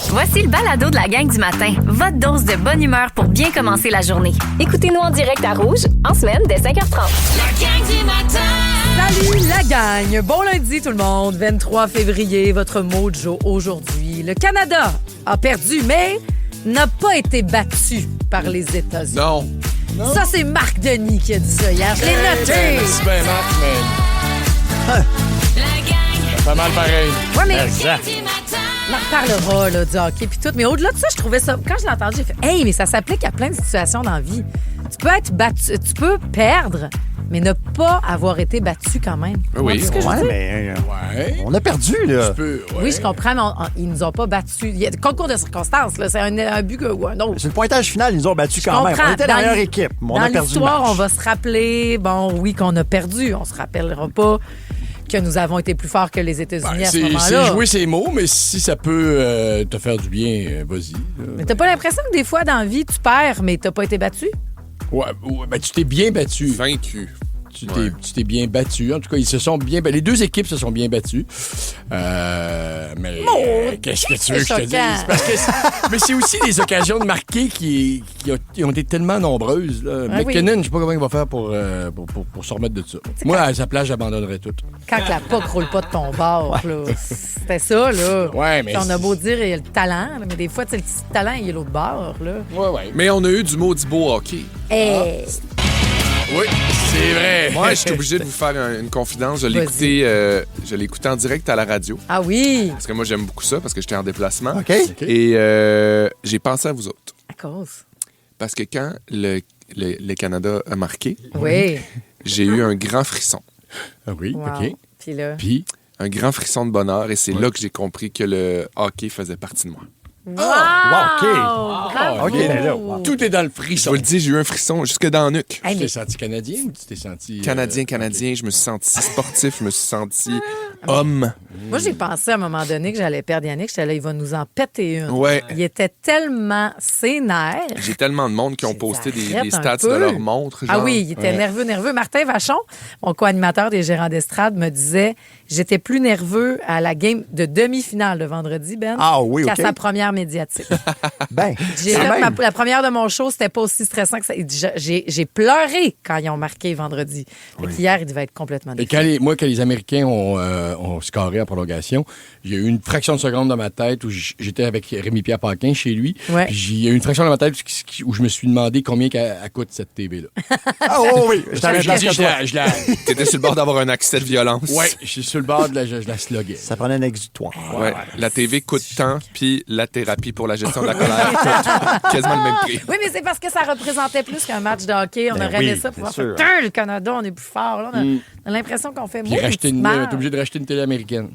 Voici le balado de la gang du matin. Votre dose de bonne humeur pour bien commencer la journée. Écoutez-nous en direct à Rouge, en semaine, dès 5h30. La gang du matin! Salut la gang! Bon lundi tout le monde, 23 février, votre mojo aujourd'hui. Le Canada a perdu, mais n'a pas été battu par les États-Unis. Non. Ça, c'est Marc Denis qui a dit ça hier. Je l'ai noté! Merci bien, Marc, mais La gang pas mal pareil. Ouais, mais du matin! Marc parlera là, du hockey puis tout. Mais au-delà de ça, je trouvais ça... Quand je l'ai entendu, j'ai fait « Hey, mais ça s'applique à plein de situations dans la vie. Tu peux être battu, tu peux perdre, mais ne pas avoir été battu quand même. » Oui, ce que je veux dire? mais Ouais. on a perdu, là. Tu peux, ouais. Oui, je comprends, mais ils nous ont pas battus. Il y a des concours de circonstances, là. C'est un but ou un autre. Sur le pointage final, ils nous ont battus Je quand même. comprends. On était la Dans meilleure l'hi- équipe, mais on a Dans perdu le l'histoire, match. on va se rappeler, bon, oui, qu'on a perdu. On se rappellera pas que nous avons été plus forts que les États-Unis à ce C'est moment-là. jouer ces mots, mais si ça peut te faire du bien, vas-y. Mais t'as pas l'impression que des fois, dans la vie, tu perds, mais t'as pas été battu? Ouais, ben, tu t'es bien battu. Vaincu. Tu t'es bien battu. En tout cas, ils se sont bien... les deux équipes se sont bien battues. Mais qu'est-ce que tu veux que je te dise? choquant. Parce que mais c'est aussi des occasions de marquer qui ont été tellement nombreuses. Là. Ah oui. McKinnon, je sais pas comment il va faire pour se remettre de ça. Moi, à sa place, j'abandonnerais tout. Quand la puck roule pas de ton bord, là. C'était ça, là. Ouais, mais Puis on a beau dire, il y a le talent, là, mais des fois, tu sais, le petit talent, il est l'autre bord, là. Ouais. Mais on a eu du maudit beau hockey. Hey. Oui, c'est vrai. Moi, je suis obligé de vous faire une confidence. Je l'ai écouté en direct à la radio. Ah oui! Parce que moi, j'aime beaucoup ça, parce que j'étais en déplacement. OK. Et j'ai pensé à vous autres. À cause. Parce que quand le Canada a marqué, Oui. j'ai eu un grand frisson. Ah oui, Wow. OK. Puis là... Puis, Un grand frisson de bonheur. Et c'est là que j'ai compris que le hockey faisait partie de moi. Wow! OK. Bravo! OK, mais là, wow. tout est dans le Je frisson. vous le dis, j'ai eu un frisson jusque dans la nuque. Hey, Tu mais t'es senti canadien ou tu t'es senti... Canadien, je me suis senti sportif, je me suis senti homme. moi, j'ai pensé à un moment donné que j'allais perdre Yannick. J'étais là, il va nous en péter une. Ouais. Il était tellement sénère. J'ai tellement de monde qui ont posté des Arrête un stats peu. de leur montre. Ah genre. oui, il était nerveux. Martin Vachon, mon co-animateur des Gérants d'estrade, me disait j'étais plus nerveux à la game de demi-finale de vendredi, Ben, Ah oui, qu'à OK. sa première médiatique. Ben, J'ai quand fait même. la première de mon show, c'était pas aussi stressant que ça. J'ai pleuré quand ils ont marqué vendredi. Fait qu'hier, il devait être complètement Et défait. quand les Américains ont scoré en prolongation, il y a eu une fraction de seconde dans ma tête où j'étais avec Rémi-Pierre Paquin chez lui. Ouais. Puis il y a eu une fraction dans ma tête où je me suis demandé combien elle coûte cette TV-là. Ah oui, je t'en Je l'ai dit, je la... T'étais sur le bord d'avoir un accès de violence. Ouais, je suis sur le bord de la... Je la sloguais. Ça prenait un exutoire. Ouais. La TV coûte tant, puis la thérapie pour la gestion de la colère coûte quasiment le même prix. Oui, mais c'est parce que ça représentait plus qu'un match de hockey. On Ben aurait oui, aimé ça pour bien pouvoir faire sûr. Putain, le Canada, on est plus fort. Là, on a l'impression qu'on fait Puis moins t'es obligé de racheter une télé américaine.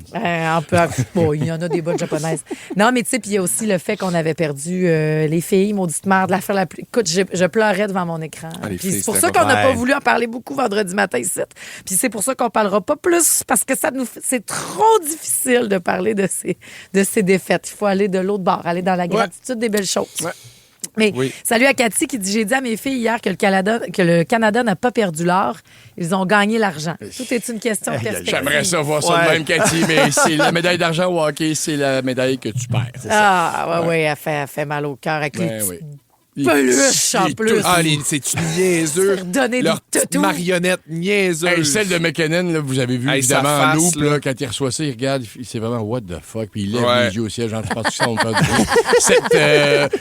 Bon, il y en a des bonnes japonaises. Non, mais tu sais, puis il y a aussi le fait qu'on avait perdu les filles, maudite merde, l'affaire la plus... Écoute, je pleurais devant mon écran. Ah, les Puis filles, c'est pour c'était ça qu'on n'a vrai. pas voulu en parler beaucoup vendredi matin ici. Puis c'est pour ça qu'on parlera pas plus, parce que c'est trop difficile de parler de ces défaites. Il faut aller de l'autre bord, aller dans la gratitude des belles choses. Ouais. Mais Oui. salut à Cathy qui dit j'ai dit à mes filles hier que le Canada n'a pas perdu l'or, ils ont gagné l'argent. Tout est une question de perspective. J'aimerais ça voir ça de même, Cathy, mais c'est la médaille d'argent au hockey, c'est la médaille que tu perds. Ah, ouais, elle fait mal au cœur avec les Ouais, petits oui. peluches en plus. Ah, c'est-tu niaiseux? Redonner des Leur petite toutous. marionnette niaiseuse. Hey, celle de McKinnon, là, vous avez vu Hey, évidemment sa en face, loupe, là. là, quand il reçoit ça, il regarde, c'est vraiment what the fuck, puis il lève Ouais. les yeux au ciel, genre, je pense que ça on peut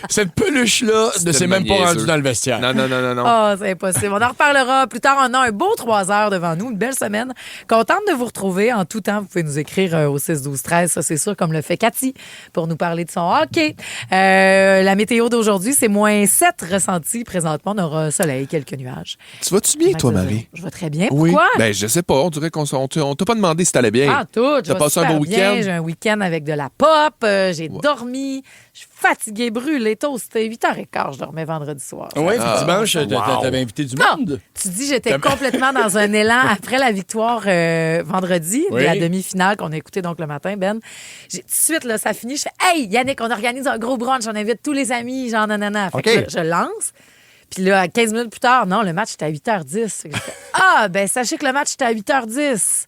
cette peluche-là ne C'est s'est même pas niaiseux. rendue dans le vestiaire. Non. Ah, c'est impossible. On en reparlera plus tard. On a un beau 3 heures devant nous, une belle semaine. Contente de vous retrouver en tout temps. Vous pouvez nous écrire au 6-12-13, ça c'est sûr, comme le fait Cathy, pour nous parler de son hockey. La météo d'aujourd'hui, c'est -7 ressenti. Présentement, on aura soleil, quelques nuages. Tu vas-tu bien, toi, Marie? Je vais très bien. Pourquoi? Ben, je sais pas. On dirait on t'a pas demandé si t'allais bien. Ah, tout. Je T'as vais passé un super beau bien. week-end? J'ai un week-end avec de la pop. J'ai dormi. Je suis fatiguée, brûlée, toastée. 8h15, je dormais vendredi soir. Oui, puis dimanche, t'avais invité du Non, monde. tu dis j'étais complètement dans un élan après la victoire vendredi de Oui. la demi-finale qu'on a écouté donc le matin, Ben. Tout de suite, là, ça finit. Je fais « Hey, Yannick, on organise un gros brunch. On invite tous les amis, genre nanana. » Fait OK. que là, je lance. Puis là, 15 minutes plus tard, non, le match était à 8h10. Fait que j'ai fait, ah, ben sachez que le match était à 8h10.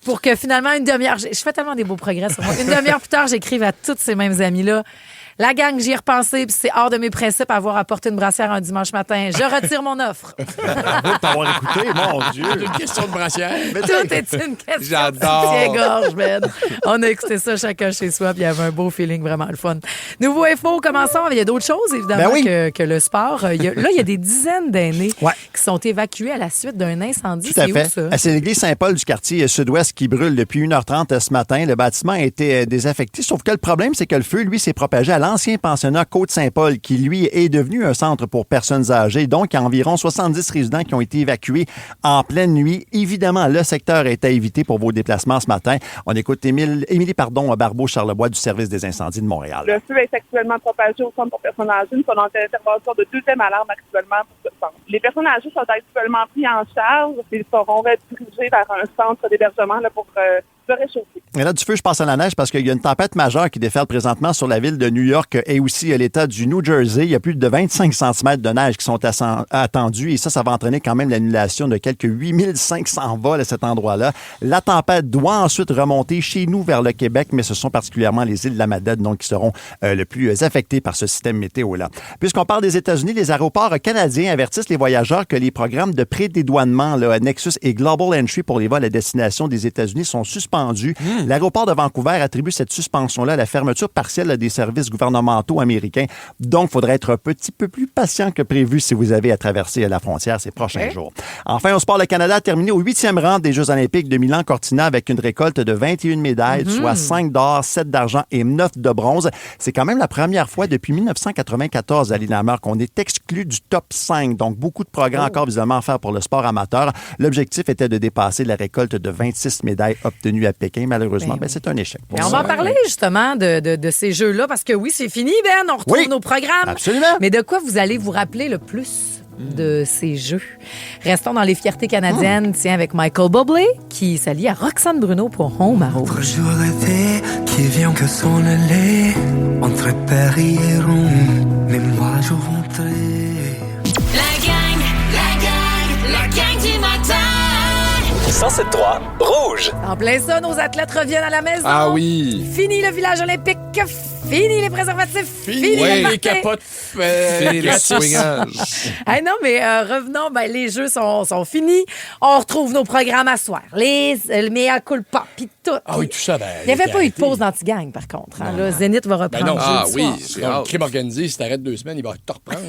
pour que finalement, une demi-heure... Je fais tellement des beaux progrès sur moi. Une demi-heure plus tard, j'écrive à tous ces mêmes amis-là. La gang, j'y ai repensé, puis c'est hors de mes principes avoir apporté une brassière un dimanche matin. Je retire mon offre. Bravo de t'avoir écouté, mon Dieu. C'est une question de brassière. Tout est une question J'adore. de gorge, man. On a écouté ça chacun chez soi, puis il y avait un beau feeling, vraiment le fun. Nouveau info, commençons. Il y a d'autres choses, évidemment, Ben oui. que le sport. Il y a des dizaines d'aînés Ouais. qui sont évacués à la suite d'un incendie. Tout à C'est fait. où, ça? C'est l'église Saint-Paul du quartier sud-ouest qui brûle depuis 1h30 ce matin. Le bâtiment a été désaffecté, sauf que le problème, c'est que le feu, lui, s'est propagé à l'ancien pensionnat Côte-Saint-Paul, qui, lui, est devenu un centre pour personnes âgées. Donc, il y a environ 70 résidents qui ont été évacués en pleine nuit. Évidemment, le secteur est à éviter pour vos déplacements ce matin. On écoute Émilie Barbeau-Charlebois du service des incendies de Montréal. Le feu est actuellement propagé au centre pour personnes âgées. Nous sommes en intervention de deuxième alarme actuellement pour ce centre. Les personnes âgées sont actuellement prises en charge et seront redirigées vers un centre d'hébergement là, pour se réchauffer. Et là, du feu, je passe à la neige parce qu'il y a une tempête majeure qui déferle présentement sur la ville de New York et aussi l'État du New Jersey. Il y a plus de 25 cm de neige qui sont attendus et ça va entraîner quand même l'annulation de quelques 8500 vols à cet endroit-là. La tempête doit ensuite remonter chez nous vers le Québec, mais ce sont particulièrement les îles de la Madeleine donc, qui seront le plus affectées par ce système météo-là. Puisqu'on parle des États-Unis, les aéroports canadiens avertissent les voyageurs que les programmes de pré-dédouanement Nexus et Global Entry pour les vols à destination des États-Unis sont suspendus. L'aéroport de Vancouver attribue cette suspension-là à la fermeture partielle des services gouvernementaux américains. Donc, il faudrait être un petit peu plus patient que prévu si vous avez à traverser la frontière ces prochains jours. Enfin, au sport, le Canada a terminé au 8e rang des Jeux olympiques de Milan-Cortina avec une récolte de 21 médailles, soit 5 d'or, 7 d'argent et 9 de bronze. C'est quand même la première fois depuis 1994 à Lillehammer qu'on est exclu du top 5. Donc, beaucoup de progrès encore visiblement à faire pour le sport amateur. L'objectif était de dépasser la récolte de 26 médailles obtenues à Pékin. Malheureusement, c'est un échec. Mais on va en parler justement de ces jeux-là parce que oui, c'est fini, Ben. On retrouve nos programmes. Absolument. Mais de quoi vous allez vous rappeler le plus de ces jeux? Restons dans les fiertés canadiennes, tiens, avec Michael Bublé qui s'allie à Roxane Bruno pour Home à Rouge. Jour d'été qui vient que son allée entre Paris et Rome, mais moi je rentrais. La gang du matin. 107.3 Rouge. En plein ça, nos athlètes reviennent à la maison. Ah oui. Fini le village olympique, fini les préservatifs, fini les les capotes. Fini le swingage. Ah non, mais revenons, ben, les jeux sont finis. On retrouve nos programmes à soir. Les mea culpa, puis tout. Ah oui, tout ça, ben. Il n'y avait pas eu de pause d'anti-gang, par contre. Hein. Là, Zénith va reprendre Ben non. jeudi Ah oui, soir. c'est Donc, hâte. crime organisé, si t'arrêtes 2 semaines, il va te reprendre.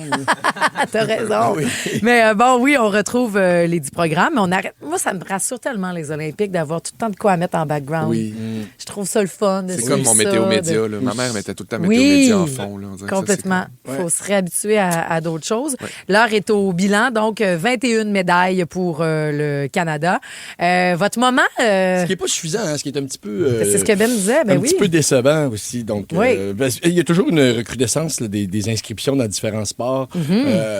T'as raison. Oui. Mais bon, oui, on retrouve les 10 programmes. Mais on arrête. Moi, ça me rassure tellement, les Olympiques, d'avoir tout le temps de quoi à mettre en background. Oui. Je trouve ça le fun. C'est comme mon météo média. Là. Ma mère mettait tout le temps météo Oui, média en fond. Là. On dirait que ça, complètement. c'est Il faut se réhabituer à d'autres choses. L'heure est au bilan, donc 21 médailles pour le Canada. Votre moment... Ce qui n'est pas suffisant, hein, ce qui est un petit peu... c'est ce que Ben disait, ben un oui. petit peu décevant aussi. Donc, Oui. parce qu'il y a toujours une recrudescence là, des inscriptions dans différents sports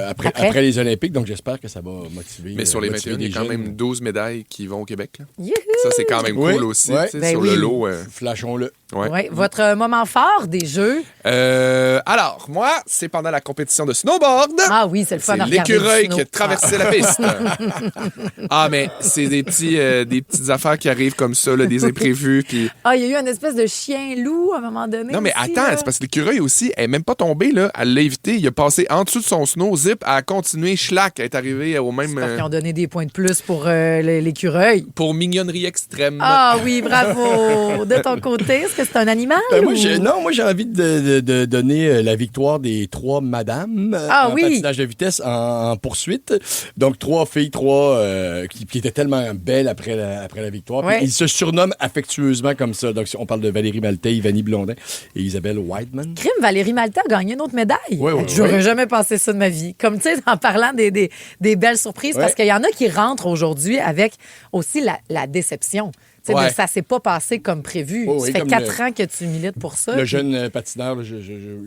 après les Olympiques. Donc, j'espère que ça va motiver. Mais sur les 21, il y a quand jeunes. même 12 médailles qui vont au Québec. Là. Youhou! Ça, c'est quand même Oui, cool aussi. ouais. Tu sais, Ben sur oui. le lot. Flashons-le. Ouais. Oui, votre moment fort des Jeux. Alors, moi, c'est pendant la compétition de snowboard. Ah oui, c'est le fun C'est à regarder l'écureuil du qui a snow. traversé la piste. Ah, mais c'est des petites affaires qui arrivent comme ça, là, des imprévus. Puis... Ah, il y a eu une espèce de chien-loup à un moment donné. Non, mais aussi, attends, là. c'est parce que l'écureuil aussi, elle est même pas tombée, là. Elle l'a évité. Il a passé en dessous de son snow zip, elle a continué schlack, elle est arrivée au même. J'espère qu'ils ont donné des points de plus pour l'écureuil. Pour mignonnerie extrême. Ah oui, bravo. De ton côté, est-ce que c'est un animal? Ben, ou- moi, j'ai envie de donner la victoire des 3 madames en patinage de vitesse en poursuite. Donc, 3 filles, 3 qui étaient tellement belles après la victoire. Puis Ouais. ils se surnomment affectueusement comme ça. Donc, on parle de Valérie Maltais, Vannie Blondin et Isabelle Whiteman. Crime, Valérie Maltais a gagné une autre médaille. Oui, oui, J'aurais oui. jamais pensé ça de ma vie. Comme tu sais, en parlant des belles surprises, parce Ouais. qu'il y en a qui rentrent aujourd'hui avec aussi la déception. Tu sais, Ouais. de ça s'est pas passé comme prévu. Oui, ça oui, fait comme 4 ans que tu milites pour ça. Le puis- jeune patineur, là,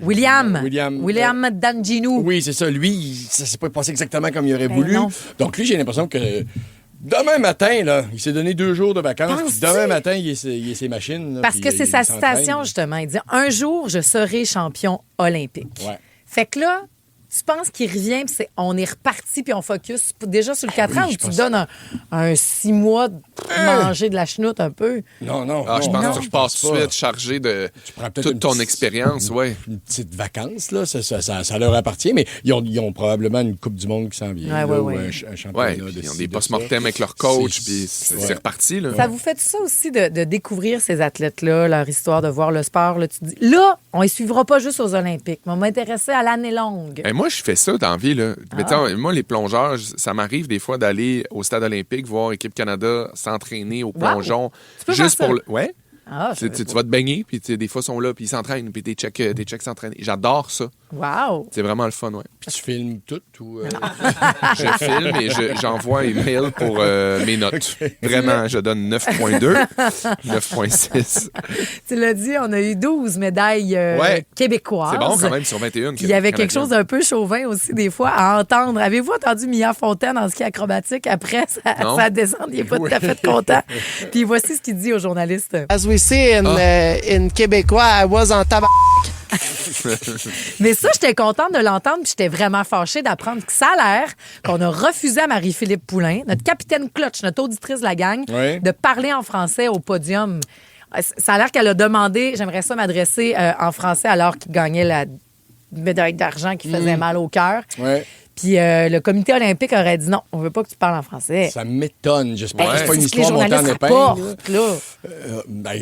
William Danginou. Oui, c'est ça. Lui, ça s'est pas passé exactement comme il aurait Ben voulu. non. Donc, lui, j'ai l'impression que demain matin, là, il s'est donné 2 jours de vacances. Puis Penses-tu? demain matin, il est ses machines. là, Parce puis que c'est il sa s'entraîne. citation, justement. Il dit « Un jour, je serai champion olympique. Ouais. Fait que là, tu penses qu'il revient, puis on est reparti, puis on focus déjà sur le 4 ans, ou tu donnes un 6 mois de manger de la chenoute un peu? Non. Je pense que tu passes tout de pas. suite chargé de peut-être toute ton expérience, une petite vacance, là, ça leur appartient, mais ils ont probablement une Coupe du Monde qui s'en vient, ou un championnat. Ils ont des post-mortem avec leur coach, puis c'est reparti. Là. Ça vous fait ça aussi de découvrir ces athlètes-là, leur histoire, de voir le sport? Là, tu dis, là, on ne les suivra pas juste aux Olympiques, mais on va m'intéresser à l'année longue. Moi, je fais ça dans la vie. Là. Mettons, moi, les plongeurs, ça m'arrive des fois d'aller au stade olympique voir Équipe Canada s'entraîner au plongeon. Tu peux juste faire ça? pour le... Ouais. Tu vas te baigner, puis des fois, ils sont là, puis ils s'entraînent, puis des checks s'entraîner. J'adore ça. Wow! C'est vraiment le fun, ouais. Puis tu filmes tout ou... Je filme et j'envoie un mail pour mes notes. Vraiment, je donne 9.2, 9.6. Tu l'as dit, on a eu 12 médailles québécoises. C'est bon quand même sur 21. Il y avait quelque chose d'un peu chauvin aussi des fois à entendre. Avez-vous entendu Mia Fontaine en ski acrobatique après sa descente? Il n'est pas tout à fait content. Puis voici ce qu'il dit aux journalistes. As we see in Québécois, I was en tabac. Mais ça, j'étais contente de l'entendre, puis j'étais vraiment fâchée d'apprendre que ça a l'air qu'on a refusé à Marie-Philippe Poulain, notre capitaine clutch, notre auditrice de la gang, de parler en français au podium. Ça a l'air qu'elle a demandé, j'aimerais ça m'adresser en français alors qu'il gagnait la médaille d'argent qui faisait mal au cœur. Ouais. Puis le comité olympique aurait dit non, on veut pas que tu parles en français. Ça m'étonne. J'espère que c'est pas une C'est ce que les histoire montée en journalistes épingle. rapportent, là.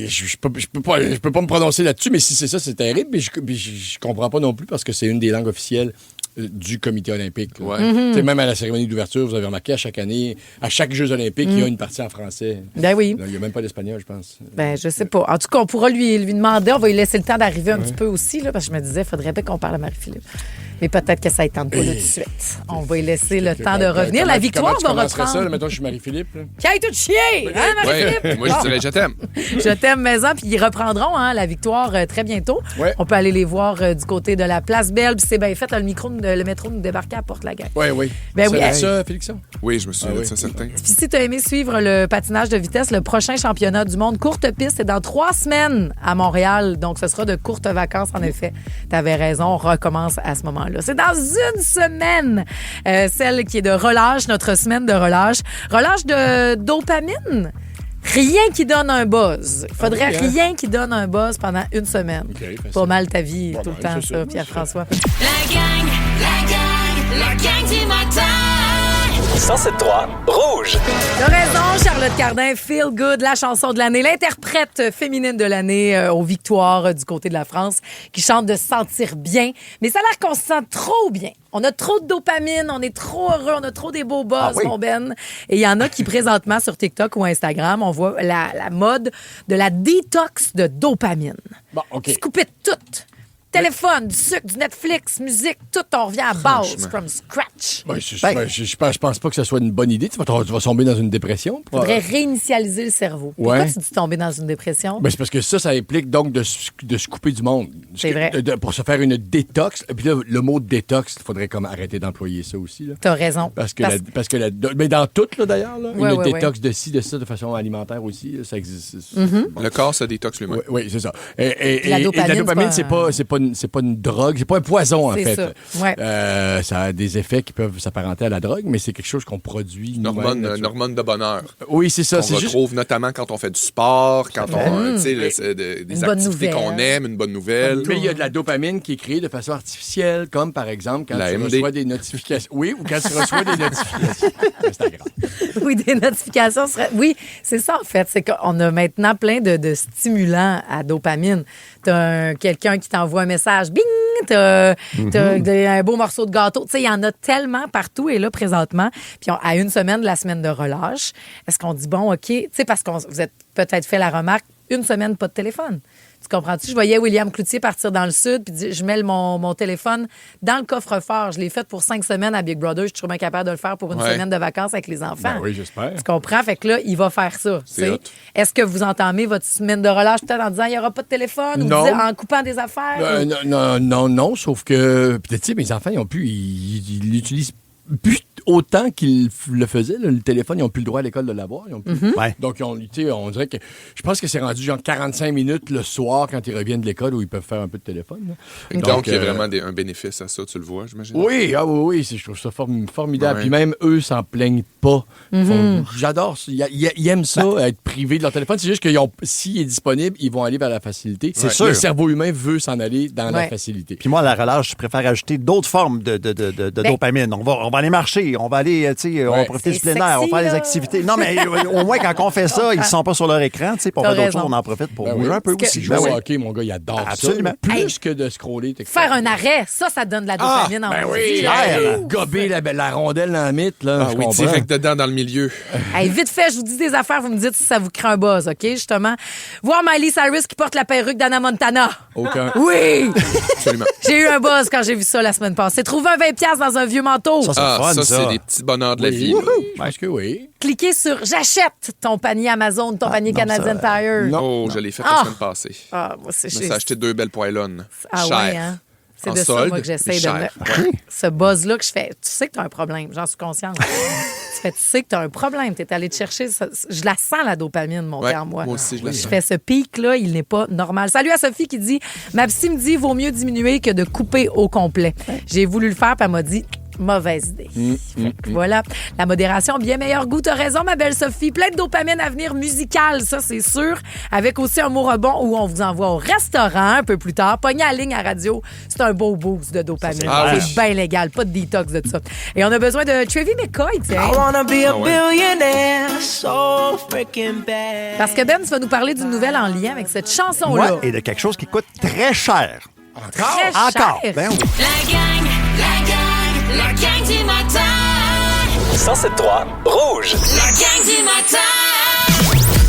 Je peux pas me prononcer là-dessus, mais si c'est ça, c'est terrible. Mais je comprends pas non plus parce que c'est une des langues officielles du comité olympique. Même à la cérémonie d'ouverture, vous avez remarqué, à chaque année, à chaque Jeux olympiques, il y a une partie en français. Ben oui. Il n'y a même pas d'espagnol, je pense. Ben, je sais pas. En tout cas, on pourra lui demander. On va lui laisser le temps d'arriver un petit peu aussi, là, parce que je me disais, il faudrait bien qu'on parle à Marie-Philippe. Mais peut-être que ça ne tente pas là tout de suite. On va lui laisser le temps de revenir. La victoire va reprendre. Ça, mettons, je suis Marie-Philippe. Qui aille tout chier! Hein, Marie-Philippe? Moi, je dirais je t'aime. Je t'aime, maison. Puis ils reprendront la victoire très bientôt. Ouais. On peut aller les voir du côté de la Place Belle. Puis c'est bien fait. Le métro nous débarquait à Porte-la-Gagne. Oui. Ben oui. Ça, Félixon? Oui, je me souviens de ça, certain. Puis si tu as aimé suivre le patinage de vitesse, le prochain championnat du monde courte piste, c'est dans 3 semaines à Montréal. Donc, ce sera de courtes vacances, en effet. Tu avais raison, on recommence à ce moment-là. C'est dans une semaine, celle qui est de relâche, notre semaine de relâche. Relâche de dopamine. Rien qui donne un buzz. Il faudrait rien qui donne un buzz pendant une semaine. Pas mal ta vie, tout le temps, ça, Pierre-François. La gang du matin. 107.3 Rouge. T'as raison, Charlotte Cardin, Feel Good, la chanson de l'année, l'interprète féminine de l'année aux victoires du côté de la France, qui chante de se sentir bien. Mais ça a l'air qu'on se sent trop bien. On a trop de dopamine, on est trop heureux, on a trop des beaux buzz, mon Ben. Et il y en a qui, présentement, sur TikTok ou Instagram, on voit la mode de la détox de dopamine. Bon, OK. Se couper de tout. Téléphone, du sucre, du Netflix, musique, tout, on revient à base, from scratch. Je pense pas que ce soit une bonne idée. Tu vas tomber dans une dépression. Il faudrait réinitialiser le cerveau. Pourquoi tu dis tomber dans une dépression? C'est parce que ça implique donc de se couper du monde. C'est vrai. Pour se faire une détox. Et puis là, le mot détox, il faudrait comme arrêter d'employer ça aussi. T'as raison. Mais dans tout, là, d'ailleurs, une détox de ci, de ça, de façon alimentaire aussi, là, ça existe. Le corps se détoxe lui-même. Oui, c'est ça. Et la dopamine, c'est pas une drogue, c'est pas un poison, en fait. Ça. Ça a des effets qui peuvent s'apparenter à la drogue, mais c'est quelque chose qu'on produit. Une hormone de bonheur. Oui, c'est ça. On retrouve notamment quand on fait du sport, quand on des activités qu'on aime, une bonne nouvelle. Mais il y a de la dopamine qui est créée de façon artificielle, comme par exemple quand tu reçois des notifications. Oui, ou quand tu reçois des notifications. Instagram. Oui, des notifications. Oui, c'est ça, en fait. C'est qu'on a maintenant plein de stimulants à dopamine. T'as quelqu'un qui t'envoie un message, bing! T'as un beau morceau de gâteau. Tu sais, il y en a tellement partout et là, présentement. Puis à une semaine de la semaine de relâche, est-ce qu'on dit, bon, OK, tu sais, parce que vous êtes peut-être fait la remarque, une semaine, pas de téléphone. Tu comprends-tu? Je voyais William Cloutier partir dans le sud, puis je mets mon téléphone dans le coffre-fort. Je l'ai fait pour 5 semaines à Big Brother. Je suis toujours capable de le faire pour une semaine de vacances avec les enfants. Ben oui, j'espère. Tu comprends? Fait que là, il va faire ça. Est-ce que vous entamez votre semaine de relâche peut-être en disant il n'y aura pas de téléphone ou en coupant des affaires? Non, sauf que, peut-être, mes enfants, ils l'utilisent plus autant qu'ils le faisaient, là, le téléphone, ils n'ont plus le droit à l'école de l'avoir. Ils ont plus. Ouais. Donc, on dirait que... Je pense que c'est rendu genre 45 minutes le soir quand ils reviennent de l'école où ils peuvent faire un peu de téléphone. Là. Donc, il y a vraiment un bénéfice à ça, tu le vois, j'imagine? Oui, je trouve ça formidable. Ouais. Puis même eux s'en plaignent pas. J'adore ça. Ils aiment ça, être privés de leur téléphone. C'est juste que s'il est disponible, ils vont aller vers la facilité. C'est sûr. Le cerveau humain veut s'en aller dans la facilité. Puis moi, à la relâche, je préfère ajouter d'autres formes de dopamine. On va aller marcher, on va aller, on va profiter du plein air, on va faire des activités. Non, mais au moins, quand on fait ça, ils ne sont pas sur leur écran, puis on fait d'autres choses, on en profite pour bouger un peu aussi. Jouer au hockey, mon gars, il adore Absolument. ça. Plus que de scroller. Faire un arrêt, ça donne de la dopamine en oui, gober la rondelle dans le mythe. Là, oui, direct dedans dans le milieu. Hey, vite fait, je vous dis des affaires, vous me dites si ça vous crée un buzz, OK, justement. Voir Miley Cyrus qui porte la perruque d'Anna Montana. Aucun. Oui! Absolument. J'ai eu un buzz quand j'ai vu ça la semaine passée. Trouver un 20$ dans un vieux manteau. Ça, c'est fun, c'est des petits bonheurs de la vie. Est-ce que oui? Cliquez sur « J'achète » ton panier Amazon, ton panier Canadian Tire. Non, je l'ai fait la semaine passée. Ah, moi, c'est Je me suis acheté 2 belles poêlonnes. Ah Chères. ouais, hein? C'est En de ça, solde, moi, que j'essaie de cher. ce buzz-là que je fais. Tu sais que tu as un problème, j'en suis consciente. Tu sais que tu as un problème. Tu es allé te chercher. Je la sens, la dopamine, mon père, moi. Moi aussi, je la sens. fais ce pic-là, il n'est pas normal. Salut à Sophie qui dit ma psy me dit vaut mieux diminuer que de couper au complet. J'ai voulu le faire, puis elle m'a dit mauvaise idée. Voilà. La modération, bien meilleur goût. T'as raison, ma belle Sophie. Plein de dopamine à venir musicale, ça, c'est sûr. Avec aussi un mot rebond où on vous envoie au restaurant un peu plus tard. Pogner la ligne à radio, c'est un beau boost de dopamine. C'est bien légal. Pas de détox de ça. Et on a besoin de Trevi McCoy, tiens. I wanna be a billionaire, so freaking bad. Parce que Ben, tu vas nous parler d'une nouvelle en lien avec cette chanson-là. Ouais, et de quelque chose qui coûte très cher. Très Encore. cher. Ben oui. La gang du matin. 107.3 Rouge. La gang du matin.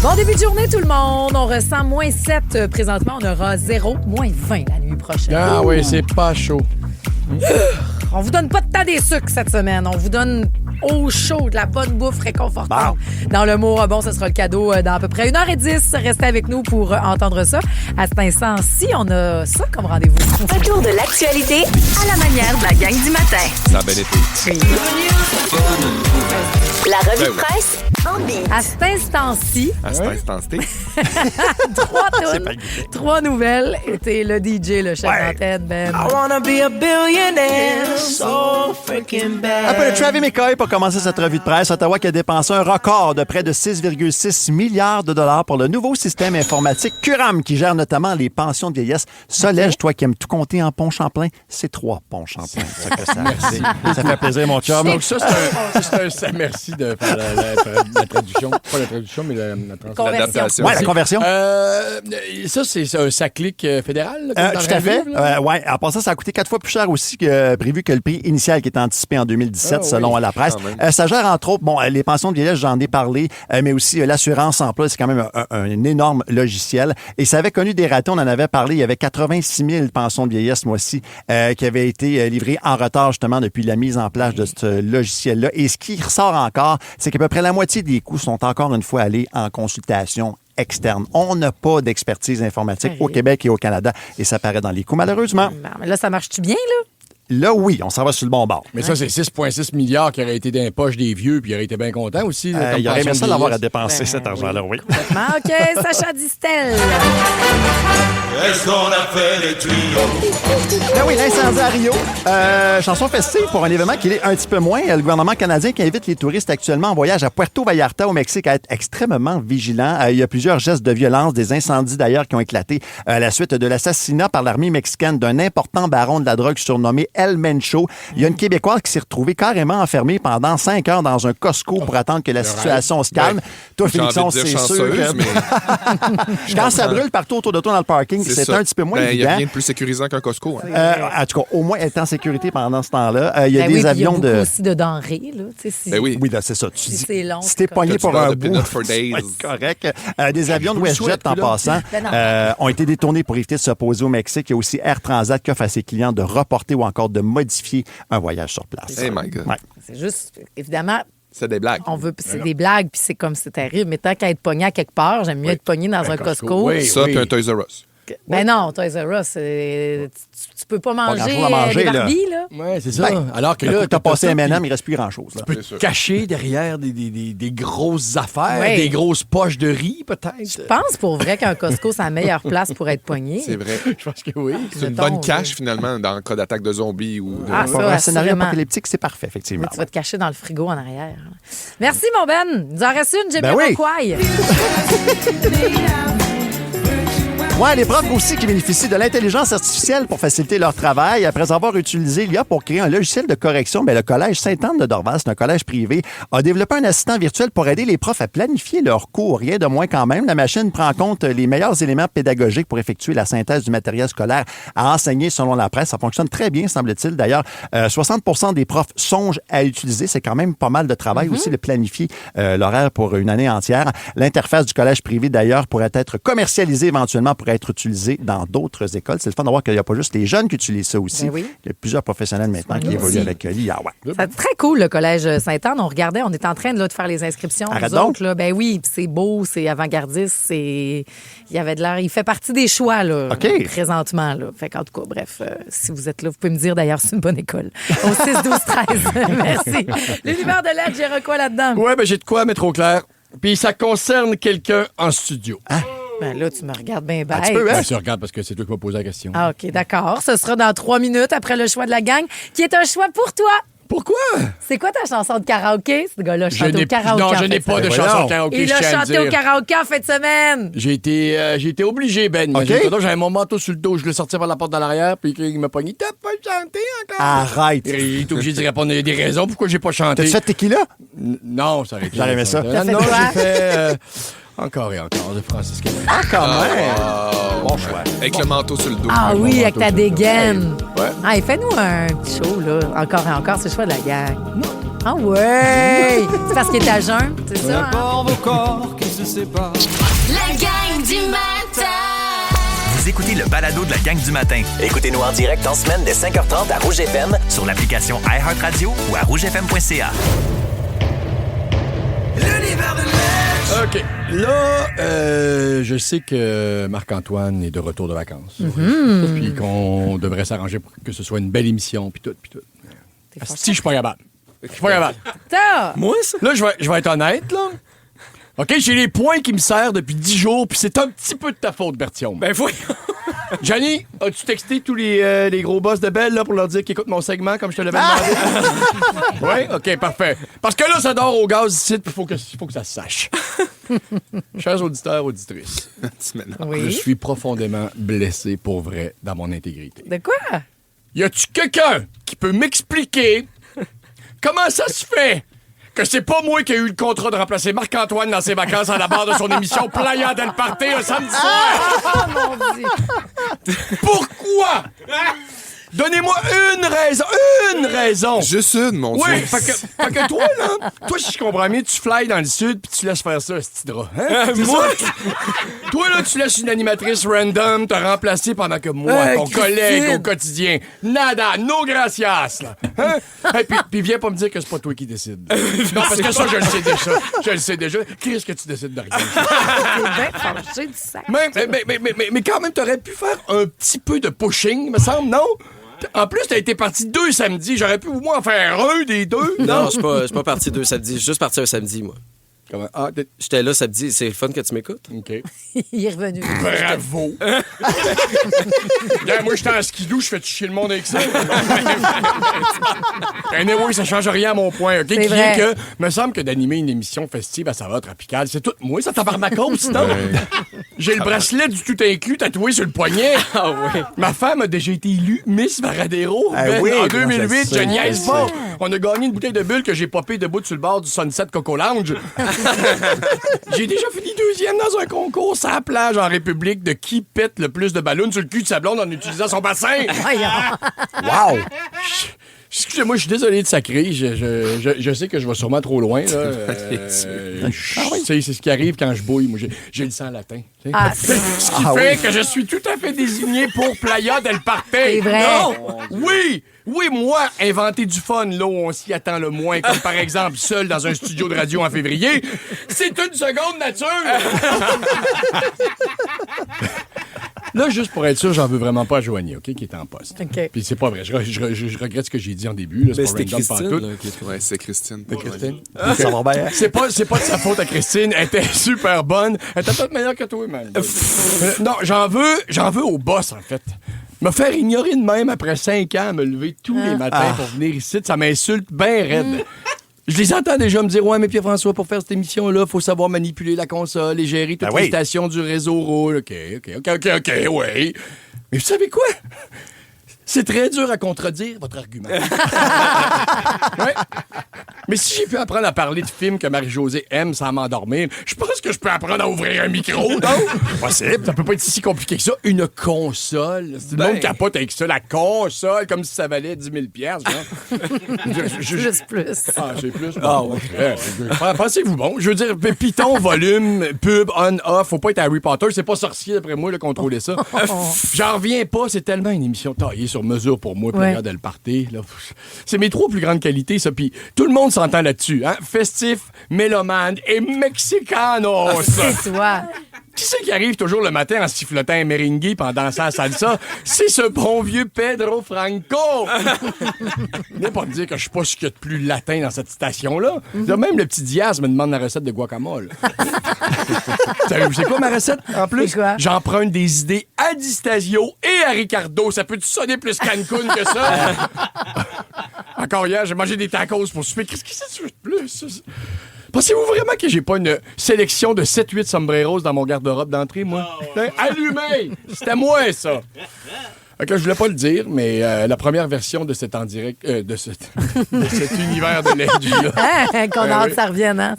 Bon début de journée, tout le monde. On ressent moins 7 présentement. On aura 0, moins 20 la nuit prochaine. Ah oui, c'est pas chaud. On vous donne pas de temps des sucres cette semaine. On vous donne au chaud de la bonne bouffe réconfortante. Dans le mot bon, ce sera le cadeau dans à peu près 1h10. Restez avec nous pour entendre ça. À cet instant-ci, on a ça comme rendez-vous. Un tour de l'actualité à la manière de la gang du matin. Ça a bien été. La revue de presse en beat. À cet instant-ci, À cet instant-ci. 3 tunes, 3 nouvelles. Et t'es le DJ, le chef d'antenne, Ben. I wanna be a billionaire, so freaking bad. Un peu de Travis McCoy pour commencer cette revue de presse. Ottawa qui a dépensé un record de près de 6,6 milliards de dollars pour le nouveau système informatique Curam qui gère notamment les pensions de vieillesse. Solège, toi qui aimes tout compter en pont Champlain, c'est 3 ponts Champlain. Ça fait plaisir, mon chum. Donc ça, c'est un merci de faire la traduction. Pas la traduction, mais la translation. L'adaptation. Ouais, la conversion. Ça, c'est un SACLIC fédéral? Tout à fait. Ouais. En passant, ça a coûté 4 fois plus cher aussi que prévu que le prix initial qui était anticipé en 2017, selon la presse. Ça gère entre autres, les pensions de vieillesse, j'en ai parlé, mais aussi l'assurance emploi, c'est quand même un énorme logiciel. Et ça avait connu des ratés, on en avait parlé, il y avait 86 000 pensions de vieillesse, ce mois-ci, qui avaient été livrées en retard justement depuis la mise en place de ce logiciel-là. Et ce qui ressort encore, c'est qu'à peu près la moitié des coûts sont encore une fois allés en consultation externe. On n'a pas d'expertise informatique au Québec et au Canada et ça paraît dans les coûts, malheureusement. Non, mais là, ça marche-tu bien, là? Là, oui, on s'en va sur le bon bord. Mais ça, c'est 6,6 milliards qui auraient été dans les poches des vieux, puis ils auraient été bien contents aussi. Il aurait aimé ça d'avoir à dépenser cet argent-là, oui. OK, Sacha Distel. Est-ce qu'on a fait les tuyaux? Ben oui, l'incendie à Rio. Chanson festive pour un événement qui est un petit peu moins. Le gouvernement canadien qui invite les touristes actuellement en voyage à Puerto Vallarta au Mexique à être extrêmement vigilants. Il y a plusieurs gestes de violence, des incendies d'ailleurs qui ont éclaté à la suite de l'assassinat par l'armée mexicaine d'un important baron de la drogue surnommé El Mencho. Il y a une Québécoise qui s'est retrouvée carrément enfermée pendant 5 heures dans un Costco pour attendre que la situation se calme. Toi, Félixon, c'est sûr. Quand ça brûle partout autour de toi dans le parking, c'est un petit peu moins évident. Il n'y a rien de plus sécurisant qu'un Costco. En tout cas, au moins, elle est en sécurité pendant ce temps-là. Il y a des avions Il y a beaucoup aussi de denrées. Là. Oui, là, c'est ça. Tu dis, c'est long, si t'es pogné pour un bout, c'est correct. Des avions de WestJet, en passant, ont été détournés pour éviter de se poser au Mexique. Il y a aussi Air Transat qui offre à ses clients de reporter ou encore de modifier un voyage sur place. Hey my God. Ouais. C'est juste, évidemment... C'est des blagues. C'est des blagues, puis c'est comme c'est terrible. Mais tant qu'à être pogné à quelque part, j'aime mieux être pogné dans un Costco. Ça, puis un Toys R Us. Ben non, Toys R Us, tu peux pas manger, grand-chose à manger, les Barbies, là. Ouais, c'est ça. Ben, Alors que là, t'as passé M&M, il reste plus grand-chose. Tu peux te cacher derrière des grosses affaires, Ouais. des grosses poches de riz, peut-être. Je pense pour vrai qu'un Costco, c'est la meilleure place pour être pogné. C'est vrai. Je pense que oui. C'est une bonne cache, finalement, dans le cas d'attaque de zombies ou de... Ah, Pour ça, un scénario assurément. apocalyptique, c'est parfait, effectivement. Tu vas te cacher dans le frigo en arrière. Merci, mon Ben. Il nous en reste une, Ben oui. Jamiroquai. Ouais, les profs aussi qui bénéficient de l'intelligence artificielle pour faciliter leur travail. Après avoir utilisé l'IA pour créer un logiciel de correction, le collège Sainte-Anne de Dorval, c'est un collège privé, a développé un assistant virtuel pour aider les profs à planifier leurs cours. Rien de moins quand même. La machine prend en compte les meilleurs éléments pédagogiques pour effectuer la synthèse du matériel scolaire à enseigner selon la presse. Ça fonctionne très bien, semble-t-il. D'ailleurs, 60% des profs songent à utiliser. C'est quand même pas mal de travail aussi de planifier l'horaire pour une année entière. L'interface du collège privé, d'ailleurs, pourrait être commercialisée éventuellement pour être utilisée dans d'autres écoles. C'est le fun de voir qu'il n'y a pas juste les jeunes qui utilisent ça aussi. Ben oui. Il y a plusieurs professionnels maintenant qui évoluent avec l'IA. Ouais. C'est très cool, le collège Sainte-Anne. On regardait, on est en train de faire les inscriptions. Arrête nous donc. autres, là. Ben oui, c'est beau, c'est avant-gardiste, il y avait de l'air. Il fait partie des choix, là, OK. présentement. Là. Fait qu'en tout cas, bref, si vous êtes là, vous pouvez me dire d'ailleurs, c'est une bonne école. Au 6, 12, 13. Merci. L'univers de l'aide, j'ai quoi là-dedans? Ouais, ben j'ai de quoi mettre au clair. Puis ça concerne quelqu'un en studio. Ben là, tu me regardes bien bête. tu peux, hein? Ben, je regarde parce que c'est toi qui m'as posé la question. Ah, OK, d'accord. Ce sera dans 3 minutes après le choix de la gang, qui est un choix pour toi. Pourquoi? C'est quoi ta chanson de karaoké? Ce gars-là chante au karaoké. Non, en je fin n'ai de pas de semaine. chanson de karaoké, Il je a tiens à chanté au dire. karaoké en fin de semaine. J'ai été obligé, Ben. OK. J'avais mon manteau sur le dos, je le sortais par la porte dans l'arrière, puis il m'a pogné. T'as pas chanté encore? Arrête! Il est obligé de répondre des raisons pourquoi j'ai pas chanté. T'as-tu fait tequila? Non, ça aurait été. J'aurais aimé ça. T'as fait Non, quoi? j'ai fait encore et encore de Francis Cabrel. Ah, quand même! Bon choix. Avec le manteau sur le dos. Ah oui, avec ta dégaine. Ouais. Ah, fais-nous un petit show, là. Encore et encore, c'est le choix de la gang. Ah ouais! C'est parce qu'il est à jeun, c'est ça? Hein? vos corps qui se séparent. La gang du matin. Vous écoutez le balado de la gang du matin. Écoutez-nous en direct en semaine dès 5h30 à Rouge FM sur l'application iHeartRadio ou à rougefm.ca. L'univers de l'aide. OK. Là, je sais que Marc-Antoine est de retour de vacances. Puis qu'on devrait s'arranger pour que ce soit une belle émission, puis tout, puis tout. Si, je suis pas capable. Je suis pas capable. Ça! Moi, ça? Là, je vais être honnête, là. OK, j'ai les points qui me servent depuis 10 jours, puis c'est un petit peu de ta faute, Bertillon. Ben voyons. Johnny, as-tu texté tous les gros boss de Belle là, pour leur dire qu'ils écoutent mon segment comme je te l'avais demandé? Oui? OK, parfait. Parce que là, ça dort au gaz ici, puis il faut que ça se sache. Chers auditeurs, auditrices, je suis profondément blessé pour vrai dans mon intégrité. De quoi? Y a-tu quelqu'un qui peut m'expliquer comment ça se fait que c'est pas moi qui ai eu le contrat de remplacer Marc-Antoine dans ses vacances à la barre de son émission Playa del Party un samedi soir? Oh mon Dieu! Pourquoi? Donnez-moi une raison! Juste une, mon Oui, Dieu. fait que toi, là, si je comprends bien, tu flyes dans le sud puis tu laisses faire ça, ce petit drap. Hein? Moi? Toi, là, tu laisses une animatrice random te remplacer pendant que moi, ton collègue au quotidien, nada, no gracias, là. Hein? Hey, puis viens pas me dire que c'est pas toi qui décides. Non, parce que ça, je le sais déjà. Je le sais déjà. Qu'est-ce que tu décides de rien? C'est bien fâché du sac. Mais quand même, t'aurais pu faire un petit peu de pushing, me semble, non? En plus, t'as été parti 2 samedis. J'aurais pu au moins en faire un des 2. Non, je suis pas parti 2 samedis. Je suis juste parti un samedi, moi. Comment? Ah, j'étais là samedi. C'est le fun que tu m'écoutes. OK. Il est revenu. Bravo! Regarde, moi, j'étais en skidoo, je fais chier le monde avec ça. Anyway, ça change rien à mon point, OK? Qui est que, me semble que d'animer une émission festive à saveur tropicale, c'est tout moi, ça tabarnacose, sinon. J'ai le bracelet du tout inclus tatoué sur le poignet. Ah oui. Ma femme a déjà été élue Miss Varadero. Oui, en 2008, je je niaise sais. pas. On a gagné une bouteille de bulle que j'ai popée debout sur le bord du Sunset Coco Lounge. J'ai déjà fini 2e dans un concours à la plage en République de qui pète le plus de ballons sur le cul de sa blonde en utilisant son bassin. Wow! Excusez-moi, je suis désolé de sacrer. Je sais que je vais sûrement trop loin. Là. C'est ce qui arrive quand je bouille. Moi, j'ai le sang latin. Ah, Ce qui fait que je suis tout à fait désigné pour Playa del Party. C'est vrai. Non! Oui, moi, inventer du fun là où on s'y attend le moins, comme par exemple seul dans un studio de radio en février, c'est une seconde nature. Là, juste pour être sûr, j'en veux vraiment pas à Joanie, OK, qui est en poste. OK. Puis c'est pas vrai. Je regrette ce que j'ai dit en début. Là. Mais C'est pas c'était random Christine. pantoute. Ouais, c'est Christine. C'est Christine. Ça va bien. C'est pas de sa faute à Christine. Elle était super bonne. Elle était peut-être meilleure que toi, man. Non, j'en veux au boss, en fait. Me faire ignorer de même après 5 ans, me lever tous les matins pour venir ici, ça m'insulte bien raide. Je les entends déjà me dire « Ouais, mais Pierre-François, pour faire cette émission-là, il faut savoir manipuler la console et gérer toutes les stations du réseau roule. OK, oui. Mais vous savez quoi? C'est très dur à contredire, votre argument. Ouais. Mais si j'ai pu apprendre à parler de films que Marie-Josée aime sans m'endormir, je pense que je peux apprendre à ouvrir un micro, non? Possible. Ça peut pas être si compliqué que ça. Une console. Le monde capote avec ça. La console, comme si ça valait 10 000 Plus. Ah, c'est plus. Ah, ouais. Pensez-vous bon? Je veux dire, Python, volume, pub, on, off. Faut pas être Harry Potter. C'est pas sorcier, d'après moi, de contrôler ça. J'en reviens pas. C'est tellement une émission taillée sur mesure pour moi, puis regarde le party. Là. C'est mes 3 plus grandes qualités, ça. Puis tout le monde s'entend là-dessus. Hein? Festif, mélomane et mexicanos. C'est toi. Qui c'est qui arrive toujours le matin en sifflotant un merengue pendant dansant la salsa? C'est ce bon vieux Pedro Franco! Venez pas me dire que je suis pas ce qu'il y a de plus latin dans cette station-là. Même le petit Diaz me demande la recette de guacamole. Savez-vous, c'est quoi ma recette, en plus? J'emprunte des idées à Di Stasio et à Ricardo. Ça peut-tu sonner plus Cancun que ça? Encore hier, j'ai mangé des tacos pour souper. Qu'est-ce que c'est de plus? Pensez-vous vraiment que j'ai pas une sélection de 7-8 sombreros dans mon garde-robe d'entrée, moi? Allumé! C'était moi, ça! Okay, je voulais pas le dire, mais la première version de cet en direct, de cet univers de l'AJ, qu'on a hâte que ça revienne, hein?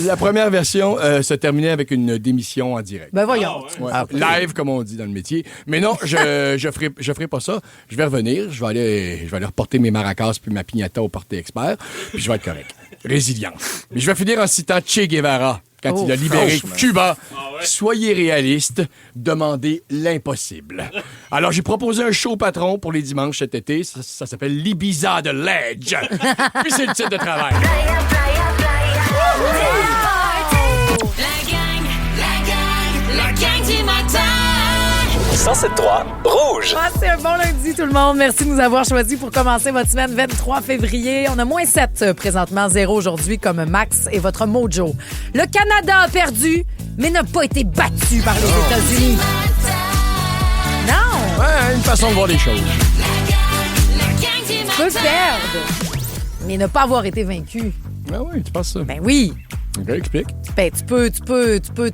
La première version se terminait avec une démission en direct. Ben voyons. Live, comme on dit dans le métier. Mais non, je ferai pas ça. Je vais revenir, je vais aller reporter mes maracas puis ma piñata au porté expert, puis je vais être correct. Résilience. Mais je vais finir en citant Che Guevara. Quand il a libéré Cuba, soyez réaliste, demandez l'impossible. Alors, j'ai proposé un show patron pour les dimanches cet été. Ça s'appelle l'Ibiza de Ledge. Puis c'est le titre de travail. La gang du matin. 107.3 Rouge. C'est un bon lundi, tout le monde. Merci de nous avoir choisis pour commencer votre semaine 23 février. On a -7 présentement, 0 aujourd'hui, comme Max et votre mojo. Le Canada a perdu, mais n'a pas été battu par les États-Unis. Non! Ouais, une façon de voir les choses. Tu peux perdre, mais ne pas avoir été vaincu. Ah oui, tu penses ça? Ben oui. OK, explique. Ben, tu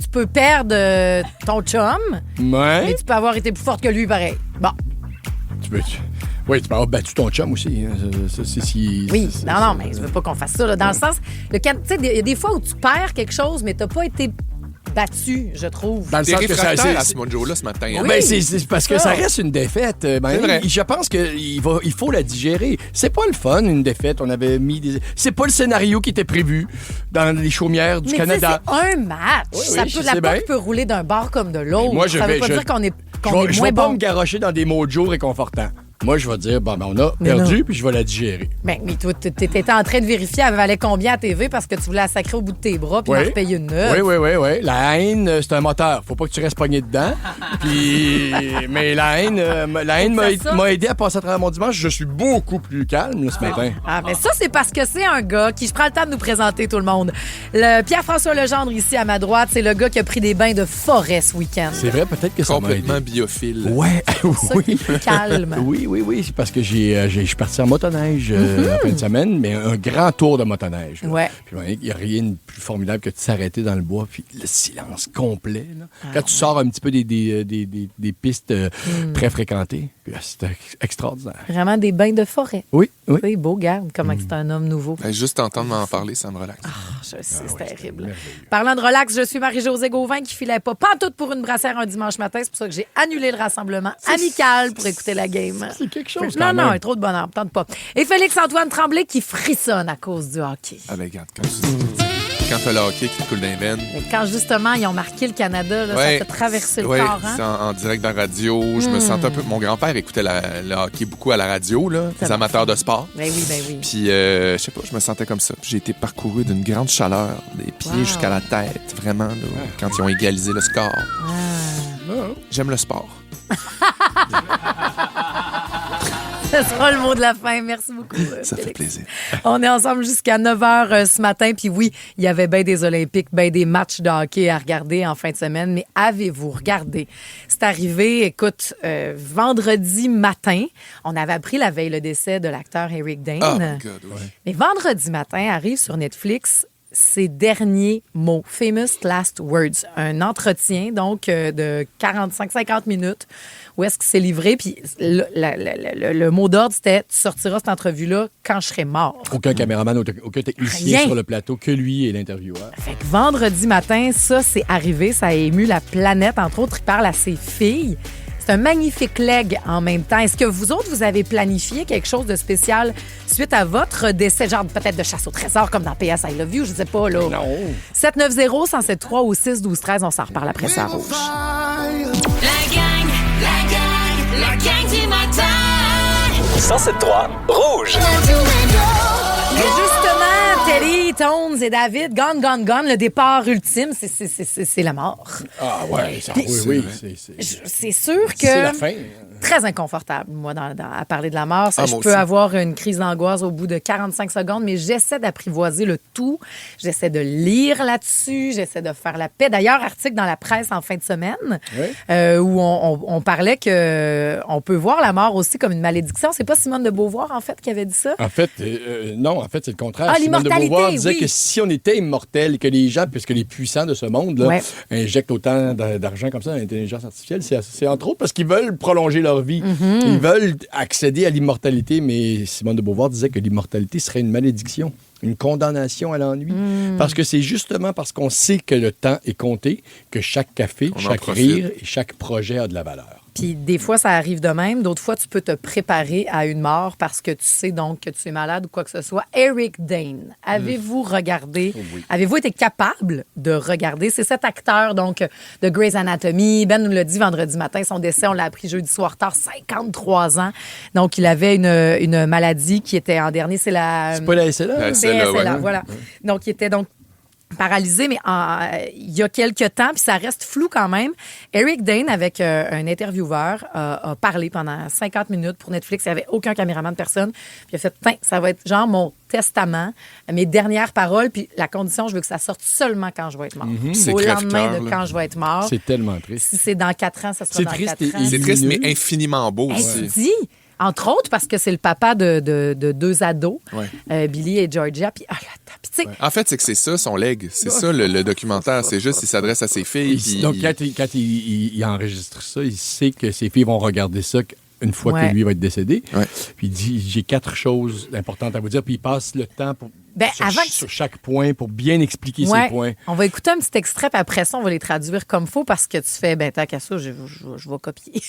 peux perdre ton chum, mais tu peux avoir été plus forte que lui, pareil. Bon. Oui, tu peux avoir battu ton chum aussi. Non, mais je veux pas qu'on fasse ça. Là, dans le sens, tu sais, il y a des fois où tu perds quelque chose, mais t'as pas été battu, je trouve. Dans le sens que c'est à ce mojo-là ce matin. Oui. Ben, c'est parce que ça reste une défaite. C'est vrai. Je pense qu'il faut la digérer. C'est pas le fun, une défaite. On avait mis c'est pas le scénario qui était prévu dans les chaumières du Canada. C'est un match. La porte peut rouler d'un bord comme de l'autre. Moi, ça veut pas dire qu'on est moins je vais bon. pas me garrocher dans des mojos réconfortants. Moi, je vais dire, on a perdu, puis je vais la digérer. Mais toi, t'étais en train de vérifier, elle valait combien à TV parce que tu voulais la sacrer au bout de tes bras puis en repayer une neuve. Oui. La haine, c'est un moteur. Faut pas que tu restes pogné dedans. Mais la haine m'a aidé à passer à travers mon dimanche. Je suis beaucoup plus calme ce matin. Ah, mais ça, c'est parce que c'est un gars qui, je prends le temps de nous présenter tout le monde. Le Pierre-François Legendre, ici à ma droite, c'est le gars qui a pris des bains de forêt ce week-end. C'est vrai, peut-être que ça m'a aidé. Complètement biophile. Ouais, oui. Calme. Oui, c'est parce que je suis parti en motoneige en fin de semaine, mais un grand tour de motoneige. Ouais. Puis il n'y a rien de plus formidable que de s'arrêter dans le bois, puis le silence complet. Là. Quand tu sors un petit peu des pistes très fréquentées, c'est extraordinaire. Vraiment des bains de forêt. Oui. C'est beau, garde, comment c'est un homme nouveau. Juste entendre m'en parler, ça me relaxe. Je sais, c'est terrible. Parlant de relax, je suis Marie-Josée Gauvin qui filait pas pantoute pour une brassière un dimanche matin. C'est pour ça que j'ai annulé le rassemblement amical pour écouter la game. C'est quelque chose, Non, il y a trop de bonheur, tente pas. Et Félix-Antoine Tremblay qui frissonne à cause du hockey. Ah ben regarde, quand t'as le hockey qui te coule dans les veines. Mais quand justement ils ont marqué le Canada, là, ça fait traverser le corps. Hein? C'est en direct dans la radio. Je me sentais un peu... Mon grand-père écoutait le hockey beaucoup à la radio, là, les amateurs de sport. Ben oui. Puis, je sais pas, je me sentais comme ça. Puis j'ai été parcouru d'une grande chaleur, des pieds jusqu'à la tête, vraiment, là, quand ils ont égalisé le score. J'aime le sport. Ce sera le mot de la fin. Merci beaucoup. Ça fait plaisir. On est ensemble jusqu'à 9h ce matin. Puis oui, il y avait bien des Olympiques, bien des matchs de hockey à regarder en fin de semaine. Mais avez-vous regardé? C'est arrivé, écoute, vendredi matin. On avait appris la veille le décès de l'acteur Eric Dane. Oh my God, oui. Mais vendredi matin arrive sur Netflix ses derniers mots, Famous Last Words, un entretien donc de 45-50 minutes où est-ce qu'il s'est livré, puis le mot d'ordre, c'était « Tu sortiras cette entrevue-là quand je serai mort ». Aucun caméraman, aucun technicien Rien. sur le plateau, que lui et l'intervieweur. Fait que vendredi matin, ça, c'est arrivé, ça a ému la planète. Entre autres, il parle à ses filles. C'est un magnifique leg en même temps. Est-ce que vous autres, vous avez planifié quelque chose de spécial suite à votre décès, genre peut-être de chasse au trésor, comme dans PS I Love You, je sais pas, là. Non. 790-1073 ou 612-13, on s'en reparle après ça, Rouge. La gang du matin. 107.3 Rouge. Et justement, Teddy, Tones et David, Gone, le départ ultime, c'est la mort. Ah ouais, ça, oui. C'est sûr que... C'est la fin. Très inconfortable, moi, à parler de la mort. Ça, Ah, je moi peux aussi. avoir une crise d'angoisse au bout de 45 secondes, mais j'essaie d'apprivoiser le tout. J'essaie de lire là-dessus. J'essaie de faire la paix. D'ailleurs, article dans la presse en fin de semaine où on parlait qu'on peut voir la mort aussi comme une malédiction. C'est pas Simone de Beauvoir, en fait, qui avait dit ça? En fait, non, en fait, c'est le contraire. Ah, Simone de l'immortalité, Beauvoir disait oui. que si on était immortel, que les gens, puisque les puissants de ce monde-là, Ouais. injectent autant d'argent comme ça dans l'intelligence artificielle, c'est entre autres parce qu'ils veulent prolonger leur vie. Mm-hmm. Ils veulent accéder à l'immortalité, mais Simone de Beauvoir disait que l'immortalité serait une malédiction, une condamnation à l'ennui. Parce que c'est justement parce qu'on sait que le temps est compté que chaque café, On en chaque profite. rire et chaque projet a de la valeur. Puis des fois, ça arrive de même. D'autres fois, tu peux te préparer à une mort parce que tu sais donc que tu es malade ou quoi que ce soit. Eric Dane, avez-vous regardé? Oui. Avez-vous été capable de regarder? C'est cet acteur donc de Grey's Anatomy. Ben nous l'a dit vendredi matin. Son décès, on l'a appris jeudi soir tard, 53 ans. Donc, il avait une maladie qui était en dernier. C'est la... C'est pas la SLA? La C'est SLA, SLA, ouais. voilà. Donc, il était donc paralysé, mais il y a quelques temps, puis ça reste flou quand même. Eric Dane, avec un intervieweur, a parlé pendant 50 minutes pour Netflix. Il n'y avait aucun caméraman, personne. Puis il a fait, ça va être genre mon testament, mes dernières paroles, puis la condition, je veux que ça sorte seulement quand je vais être mort. C'est Au lendemain crève-cœur, de là. quand je vais être mort. C'est tellement triste. Si c'est dans 4 ans, ça sera C'est dans triste 4 ans. et C'est triste, mais lumineux. infiniment beau Hey, aussi. tu dis, entre autres, parce que c'est le papa de deux ados, Ouais. Billy et Georgia. Puis, puis tu sais, En fait, c'est que c'est ça son leg. C'est ça le documentaire. C'est juste qu'il s'adresse à ses filles. puis Donc, quand il enregistre ça, il sait que ses filles vont regarder ça une fois Ouais. que lui va être décédé. Ouais. Puis il dit, j'ai 4 choses importantes à vous dire. Puis il passe le temps sur chaque point pour bien expliquer ouais, ses points. on va écouter un petit extrait, puis après ça, on va les traduire comme faut parce que tu fais, tant qu'à ça, je vais copier.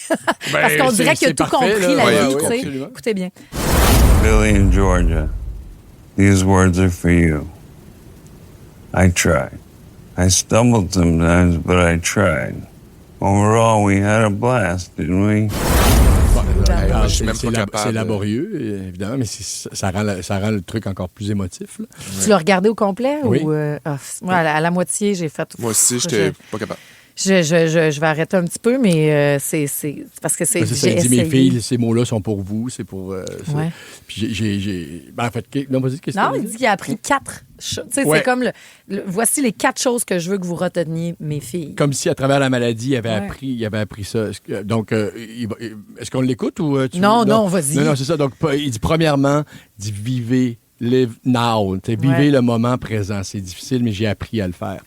Parce qu'on dirait qu'il a c'est tout parfait, compris, là. la Ouais, vie, ouais, tu sais. absolument. Écoutez bien. Billy and Georgia, these words are for you. I tried. I stumbled sometimes, but I tried. Overall, we had a blast, didn't we? je suis même pas capable. C'est laborieux, évidemment, mais ça rend le truc encore plus émotif. Là. Tu l'as regardé au complet? Oui. Ou, moi, à la moitié, j'ai fait... Moi aussi, j'étais pas capable. Je vais arrêter un petit peu, mais c'est parce que c'est... Parce que ça, j'ai il dit, mes essayé. filles, ces mots-là sont pour vous, c'est pour... ça. Ouais. Puis en fait, non, vas-y, qu'est-ce que Non, tu il veux dit dire? qu'il a appris 4 choses. Tu sais, Ouais. c'est comme voici les 4 choses que je veux que vous reteniez, mes filles. Comme si à travers la maladie, il avait, Ouais. appris ça. Donc, est-ce qu'on l'écoute ou tu Non, veux- non, vas-y. Non, c'est ça. Donc, il dit premièrement, il dit vivez, live now. Vivez Ouais. le moment présent. C'est difficile, mais j'ai appris à le faire.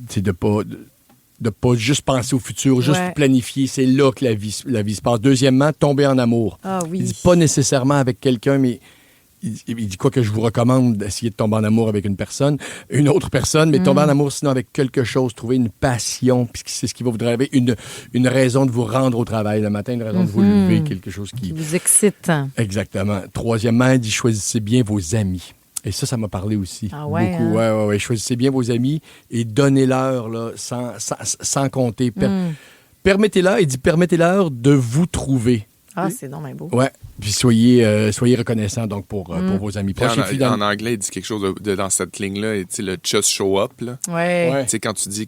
C'est de pas juste penser au futur, juste Ouais. planifier. C'est là que la vie se passe. Deuxièmement, tomber en amour. Ah oui. Il dit pas nécessairement avec quelqu'un, mais il dit quoi que je vous recommande d'essayer de tomber en amour avec une autre personne, mais tomber en amour sinon avec quelque chose, trouver une passion, puis c'est ce qui va vous driver, une raison de vous rendre au travail le matin, une raison de vous lever, quelque chose qui... Vous excite. Exactement. Troisièmement, il dit choisissez bien vos amis. Et ça m'a parlé aussi. Ah ouais, beaucoup. hein? Ouais. Choisissez bien vos amis et donnez-leur là, sans compter. Permettez-leur, il dit permettez-leur de vous trouver. Ah, c'est donc bien beau. Ouais. Puis soyez reconnaissants donc pour vos amis proches. En anglais, il dit quelque chose dans cette ligne-là, le just show up. Là. Ouais. Tu sais, quand tu dis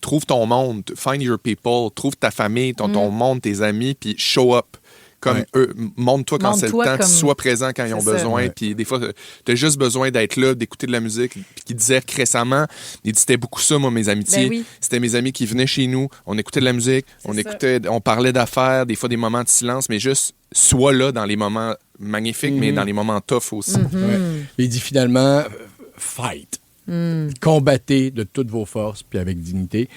trouve ton monde, find your people, trouve ta famille, ton monde, tes amis, puis show up. Comme eux, montre-toi quand c'est le temps, que tu sois présent quand ils ont besoin. Puis des fois, tu as juste besoin d'être là, d'écouter de la musique. Puis qui disait récemment, il dit c'était beaucoup ça, moi, mes amitiés. Ben oui. C'était mes amis qui venaient chez nous, on écoutait de la musique, on parlait d'affaires, des fois des moments de silence, mais juste sois là dans les moments magnifiques, mais dans les moments tough aussi. Il dit finalement, fight. Combattez de toutes vos forces, puis avec dignité.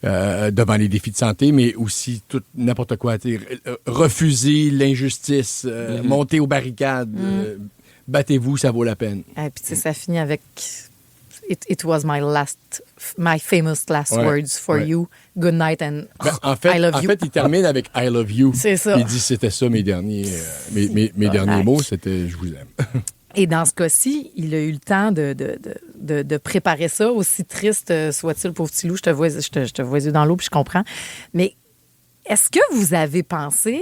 Devant les défis de santé, mais aussi n'importe quoi. Refuser l'injustice, monter aux barricades, battez-vous, ça vaut la peine. Et puis, tu sais, ça finit avec It was my famous last words for you. Good night and I love you. En fait, il termine avec I love you. C'est ça. Il dit c'était ça mes derniers mots, c'était je vous aime. Et dans ce cas-ci, il a eu le temps de préparer ça, aussi triste soit-il, pauvre petit loup, je te vois yeux dans l'eau, puis je comprends. Mais est-ce que vous avez pensé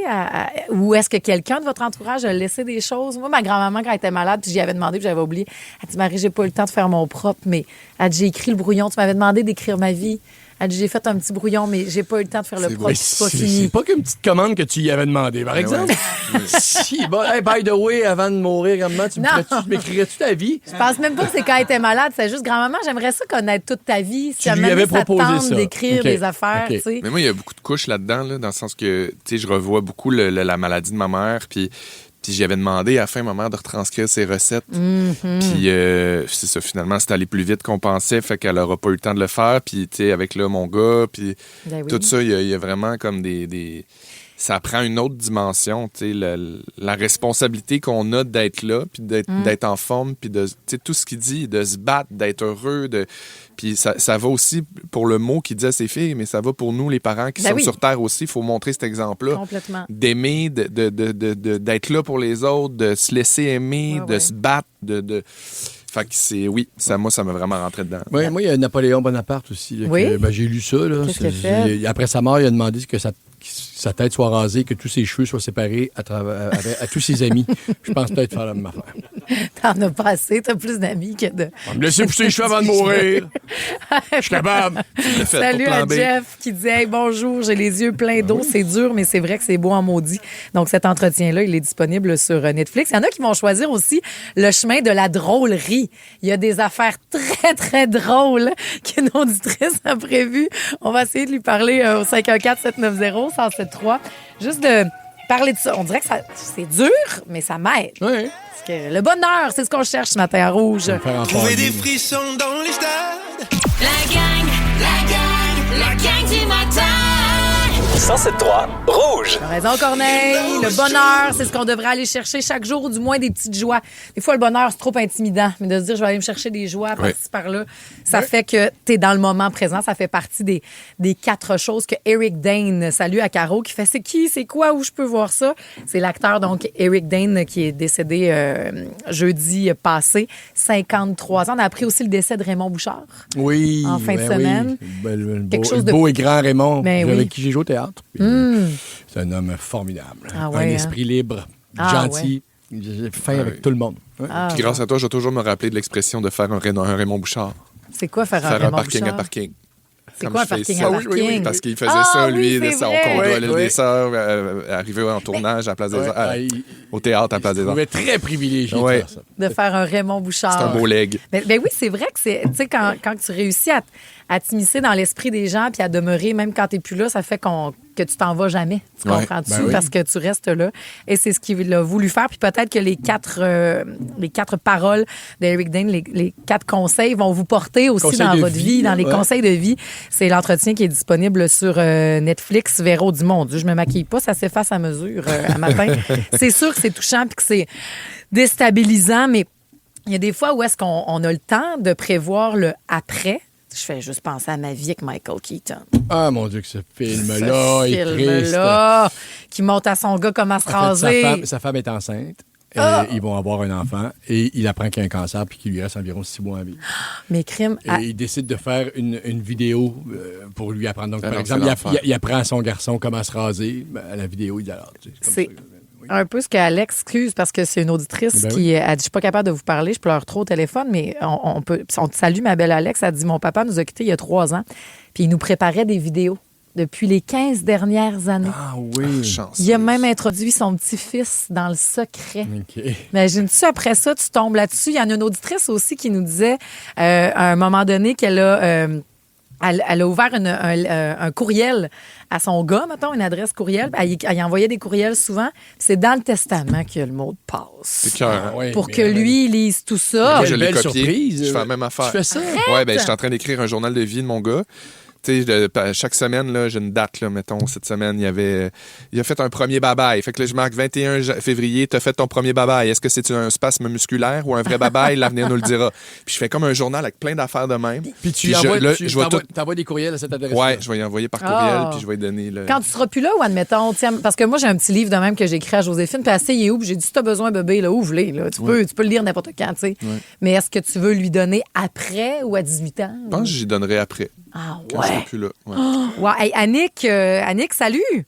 ou est-ce que quelqu'un de votre entourage a laissé des choses? Moi, ma grand-maman, quand elle était malade, puis j'y avais demandé, puis j'avais oublié, elle dit, Marie, j'ai pas eu le temps de faire mon propre, mais elle dit, j'ai écrit le brouillon, tu m'avais demandé d'écrire ma vie. Elle dit, j'ai fait un petit brouillon, mais j'ai pas eu le temps de faire le propre, c'est pas fini. C'est pas qu'une petite commande que tu y avais demandé, par exemple. Si, hey, by the way, avant de mourir, comment tu m'écrirais-tu ta vie? Je pense même pas que c'est quand elle était malade, c'est juste grand-maman, j'aimerais ça connaître toute ta vie. Si tu lui avais proposé ça. D'écrire des affaires, tu sais. Mais moi, il y a beaucoup de couches là-dedans, dans le sens que, tu sais, je revois beaucoup la maladie de ma mère, puis j'avais demandé à la fin, ma mère, de retranscrire ses recettes. Puis c'est ça, finalement, c'est allé plus vite qu'on pensait, fait qu'elle n'aura pas eu le temps de le faire. Puis, tu sais, avec mon gars, puis tout ça, il y a vraiment comme des... Ça prend une autre dimension, tu sais, la responsabilité qu'on a d'être là, puis d'être en forme, puis de, tu sais, tout ce qu'il dit, de se battre, d'être heureux, puis ça va aussi pour le mot qu'il dit à ses filles, mais ça va pour nous, les parents qui sommes sur Terre aussi. Il faut montrer cet exemple-là. Complètement. D'aimer, d'être là pour les autres, de se laisser aimer, de se battre, Fait que moi, ça m'a vraiment rentré dedans. Oui, moi, il y a Napoléon Bonaparte aussi. Là, j'ai lu ça. Là, qu'est-ce qu'il a fait? Après sa mort, il a demandé que sa tête soit rasée, que tous ses cheveux soient séparés à tous ses amis. Je pense peut-être faire la même affaire. T'en as pas assez, t'as plus d'amis que de... On va me laisser pousser les cheveux avant de mourir. Je suis capable. Salut à Jeff qui dit hey, bonjour, j'ai les yeux pleins d'eau, c'est dur, mais c'est vrai que c'est beau en maudit. Donc cet entretien-là, il est disponible sur Netflix. Il y en a qui vont choisir aussi le chemin de la drôlerie. Il y a des affaires très, très drôles que nos auditrices ont prévues. On va essayer de lui parler au 514-790-1073. Juste de parler de ça. On dirait que c'est dur, mais ça m'aide. Oui. Parce que le bonheur, c'est ce qu'on cherche ce matin à Rouge. Trouver des frissons dans les stades. La gang du matin. 107.3 Rouge. T'as raison, Corneille. Le bonheur, c'est ce qu'on devrait aller chercher chaque jour, ou du moins des petites joies. Des fois, le bonheur, c'est trop intimidant. Mais de se dire, je vais aller me chercher des joies par-ci, par-là, ça fait que t'es dans le moment présent. Ça fait partie des 4 choses que Eric Dane, salut à Caro, qui fait c'est qui, c'est quoi, où je peux voir ça? C'est l'acteur, donc, Eric Dane, qui est décédé jeudi passé, 53 ans. On a appris aussi le décès de Raymond Bouchard. Oui. En fin de semaine. Le beau et grand Raymond, avec qui j'ai joué au théâtre. C'est un homme formidable. Un esprit libre, gentil, fin avec tout le monde. Puis grâce à toi, je vais toujours me rappeler de l'expression de faire un Raymond Bouchard. C'est quoi faire un Raymond Bouchard? Parking à parking. C'est quoi un parking à parking? Oui, parce qu'il faisait ça, lui, de son condo à l'île des Sœurs, arrivé en tournage à Place des Arts, au théâtre à Place des Arts. Il trouvait très privilégié de faire ça. De faire un Raymond Bouchard. C'est un beau leg. Ben oui, c'est vrai que c'est, tu sais, quand tu réussis à t'immiscer dans l'esprit des gens puis à demeurer, même quand tu n'es plus là, ça fait que tu t'en vas jamais. Tu comprends-tu? Parce que tu restes là. Et c'est ce qu'il a voulu faire. Puis peut-être que les 4 paroles d'Eric Dane, les 4 conseils vont vous porter aussi dans votre vie, dans les conseils de vie. C'est l'entretien qui est disponible sur Netflix. Véro dit, mon Dieu, je me maquille pas, ça s'efface à mesure à matin. C'est sûr que c'est touchant puis que c'est déstabilisant, mais il y a des fois où est-ce qu'on a le temps de prévoir le après. Je fais juste penser à ma vie avec Michael Keaton. Ah, mon Dieu, que ce film-là est triste. Qui monte à son gars comment se raser. Sa femme est enceinte. Ils vont avoir un enfant et il apprend qu'il a un cancer puis qu'il lui reste environ 6 mois à vivre. Mais crime. Et il décide de faire une vidéo pour lui apprendre. Donc, par exemple, il apprend à son garçon comment se raser. À la vidéo, il dit alors. C'est un peu ce qu'Alex, excuse, parce que c'est une auditrice qui a dit je suis pas capable de vous parler, je pleure trop au téléphone, mais on te salue, ma belle Alex. Elle dit mon papa nous a quittés il y a 3 ans, puis il nous préparait des vidéos depuis les 15 dernières années. Ah oui. Il a même introduit son petit-fils dans le secret. Okay. Imagine-tu, après ça, tu tombes là-dessus. Il y en a une auditrice aussi qui nous disait à un moment donné qu'elle a... Elle a ouvert un courriel à son gars, mettons, une adresse courriel. Elle envoyait des courriels souvent. C'est dans le testament qu'il y a le mot de passe. C'est cœur. Pour que lui, il lise tout ça. Moi, je l'ai copié. Surprise. Je fais la même affaire. Tu fais ça? Oui, je suis en train d'écrire un journal de vie de mon gars. Tu sais, chaque semaine, là, j'ai une date, là, mettons, cette semaine, il a fait un premier babaille. Fait que là, je marque 21 février, tu as fait ton premier babaille. Est-ce que c'est un spasme musculaire ou un vrai babaille? L'avenir nous le dira. Puis je fais comme un journal avec plein d'affaires de même. Puis tu envoies des courriels à cette adresse. Oui, je vais y envoyer par courriel, puis je vais y donner. Quand tu seras plus là, ou admettons, parce que moi, j'ai un petit livre de même que j'ai écrit à Joséphine, puis elle sait, il est où? Puis j'ai dit, si tu as besoin, bébé, là, ouvre-les. Là. Tu peux le lire n'importe quand, tu sais. Ouais. Mais est-ce que tu veux lui donner après ou à 18 ans? Je pense que j'y donnerai après. Ah ouais. Quand je serai plus là. Ouais. Wow. Hey, Annick, salut!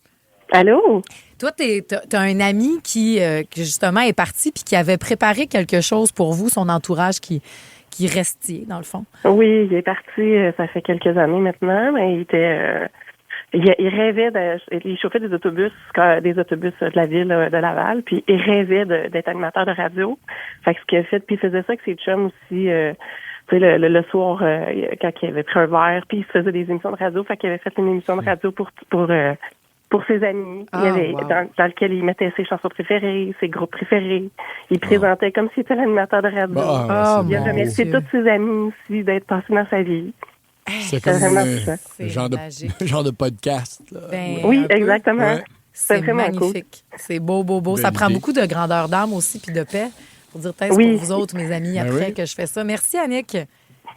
Allô? Toi, t'as un ami qui justement est parti puis qui avait préparé quelque chose pour vous, son entourage qui restait, dans le fond. Oui, il est parti, ça fait quelques années maintenant, mais il était... il rêvait il chauffait des autobus de la ville de Laval, puis il rêvait d'être animateur de radio. Fait que ce qu'il a fait, puis il faisait ça avec ses chums aussi... tu sais, le soir, quand il avait pris un verre, puis il se faisait des émissions de radio, fait qu'il avait fait une émission de radio pour ses amis, dans lequel il mettait ses chansons préférées, ses groupes préférés. Il présentait comme s'il était l'animateur de radio. Il a remercié tous ses amis aussi d'être passés dans sa vie. C'est comme un genre de podcast. Là. Oui, exactement. Ouais. C'est magnifique. Cool. C'est beau. Ça prend beaucoup de grandeur d'âme aussi, puis de paix. Pour dire peut-être pour vous autres, mes amis, après que je fais ça. Merci, Annick. Ça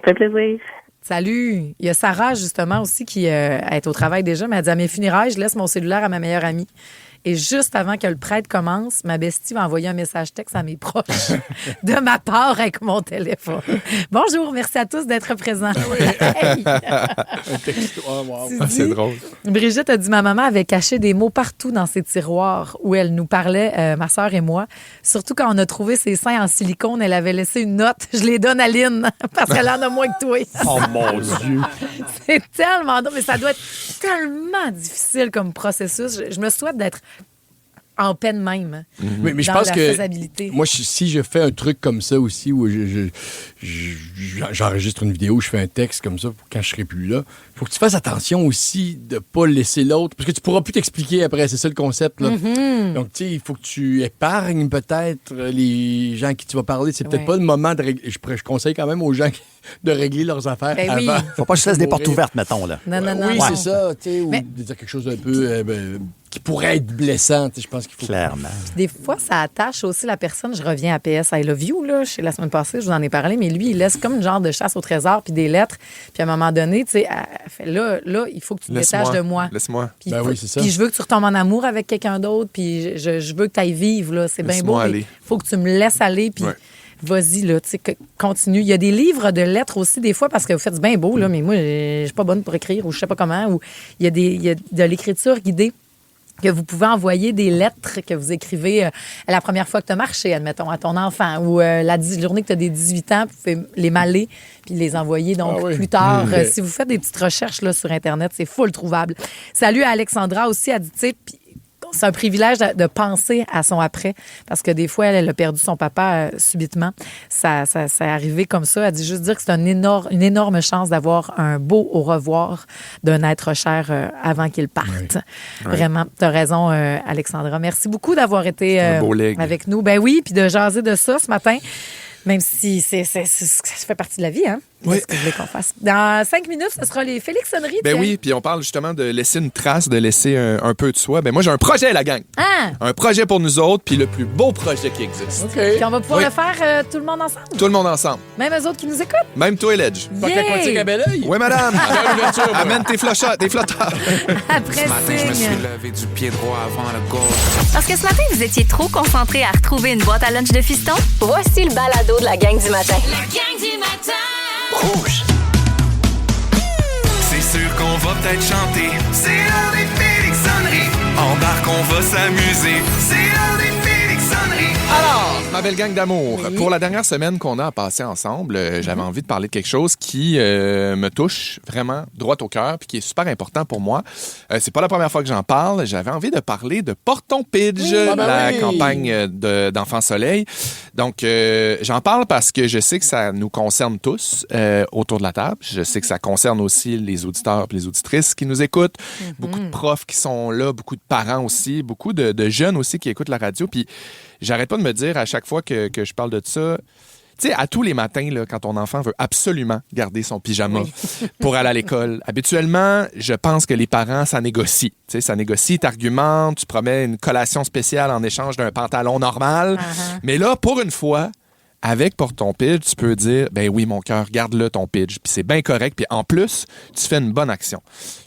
fait plaisir. Salut. Il y a Sarah, justement, aussi, qui est au travail déjà, mais elle dit à mes funérailles, je laisse mon cellulaire à ma meilleure amie. Et juste avant que le prêtre commence, ma bestie va envoyer un message texte à mes proches de ma part avec mon téléphone. Bonjour, merci à tous d'être présents. Hey. C'est drôle. Brigitte a dit, ma maman avait caché des mots partout dans ses tiroirs où elle nous parlait, ma sœur et moi. Surtout quand on a trouvé ses seins en silicone, elle avait laissé une note. Je les donne à Lynn parce qu'elle en a moins que toi. Oh mon Dieu! C'est tellement drôle, mais ça doit être tellement difficile comme processus. Je me souhaite d'être en peine même. Mais je pense que moi, si je fais un truc comme ça aussi, où j'enregistre une vidéo, je fais un texte comme ça, quand je serai plus là, il faut que tu fasses attention aussi de ne pas laisser l'autre, parce que tu ne pourras plus t'expliquer après, c'est ça le concept. Là. Mm-hmm. Donc, tu sais, il faut que tu épargnes peut-être les gens à qui tu vas parler. C'est peut-être pas le moment de régler. Je conseille quand même aux gens de régler leurs affaires avant. Il ne faut pas que je laisse des portes ouvertes, mettons. Là. Non. Oui, c'est ça. Ou de dire quelque chose d'un peu... qui pourrait être blessant. Je pense qu'il faut... Clairement. Des fois, ça attache aussi la personne. Je reviens à PS I Love You, là. La semaine passée, je vous en ai parlé, mais lui, il laisse comme une genre de chasse au trésor puis des lettres. Puis à un moment donné, tu sais, là, il faut que tu te détaches de moi. Laisse-moi. Puis, oui, c'est ça. Puis je veux que tu retombes en amour avec quelqu'un d'autre, puis je veux que tu ailles vivre, là. C'est bien beau. Il faut que tu me laisses aller, puis... Vas-y, là, tu sais, continue. Il y a des livres de lettres aussi, des fois, parce que vous faites bien beau, là, mais moi, je suis pas bonne pour écrire ou je sais pas comment. Ou il y a de l'écriture guidée que vous pouvez envoyer des lettres que vous écrivez la première fois que tu as marché, admettons, à ton enfant, ou la journée que tu as des 18 ans, vous pouvez les maler puis les envoyer donc plus tard. Si vous faites des petites recherches là, sur Internet, c'est full trouvable. Salut à Alexandra aussi, elle dit, tu sais, c'est un privilège de penser à son après, parce que des fois, elle a perdu son papa subitement. Ça est arrivé comme ça. Elle dit juste dire que c'est une énorme chance d'avoir un beau au revoir d'un être cher avant qu'il parte. Oui. Vraiment, tu as raison, Alexandra. Merci beaucoup d'avoir été avec nous. Ben oui, puis de jaser de ça ce matin, même si ça fait partie de la vie, hein? Qu'est-ce que vous voulez qu'on fasse? Dans 5 minutes, ce sera les Félixonneries. Ben oui, puis on parle justement de laisser une trace, de laisser un peu de soi. Ben moi, j'ai un projet, la gang. Ah! Un projet pour nous autres, puis le plus beau projet qui existe. Puis on va pouvoir le faire tout le monde ensemble. Tout le monde ensemble. Même eux autres qui nous écoutent. Même toi, Ledge. Parc aquatique à Belleuil. Oui, madame. Amène tes flotteurs. Après Ce matin, je me suis levé du pied droit avant le gauche. Parce que ce matin, vous étiez trop concentré à retrouver une boîte à lunch de fiston? Voici le balado de la gang du matin. La gang du matin. Rouge. C'est sûr qu'on va peut-être chanter. C'est l'heure des Félixonneries. Embarque, on va s'amuser. C'est l'heure des Félixonneries. Alors, ma belle gang d'amour, pour la dernière semaine qu'on a à passer ensemble, j'avais envie de parler de quelque chose qui me touche vraiment droit au cœur puis qui est super important pour moi. C'est pas la première fois que j'en parle. J'avais envie de parler de Porte ton Pidge, la campagne d'Enfants Soleil. Donc, j'en parle parce que je sais que ça nous concerne tous autour de la table. Je sais que ça concerne aussi les auditeurs et les auditrices qui nous écoutent. Beaucoup de profs qui sont là, beaucoup de parents aussi, beaucoup de jeunes aussi qui écoutent la radio. Puis, j'arrête pas de me dire à chaque fois que je parle de ça, tu sais, à tous les matins, là, quand ton enfant veut absolument garder son pyjama pour aller à l'école, habituellement, je pense que les parents, ça négocie. Tu sais, ça négocie, t'argumentes, tu promets une collation spéciale en échange d'un pantalon normal. Mais là, pour une fois, avec Porte ton Pidge, tu peux dire, ben oui, mon cœur, garde-le ton Pidge. Puis c'est bien correct. Puis en plus, tu fais une bonne action.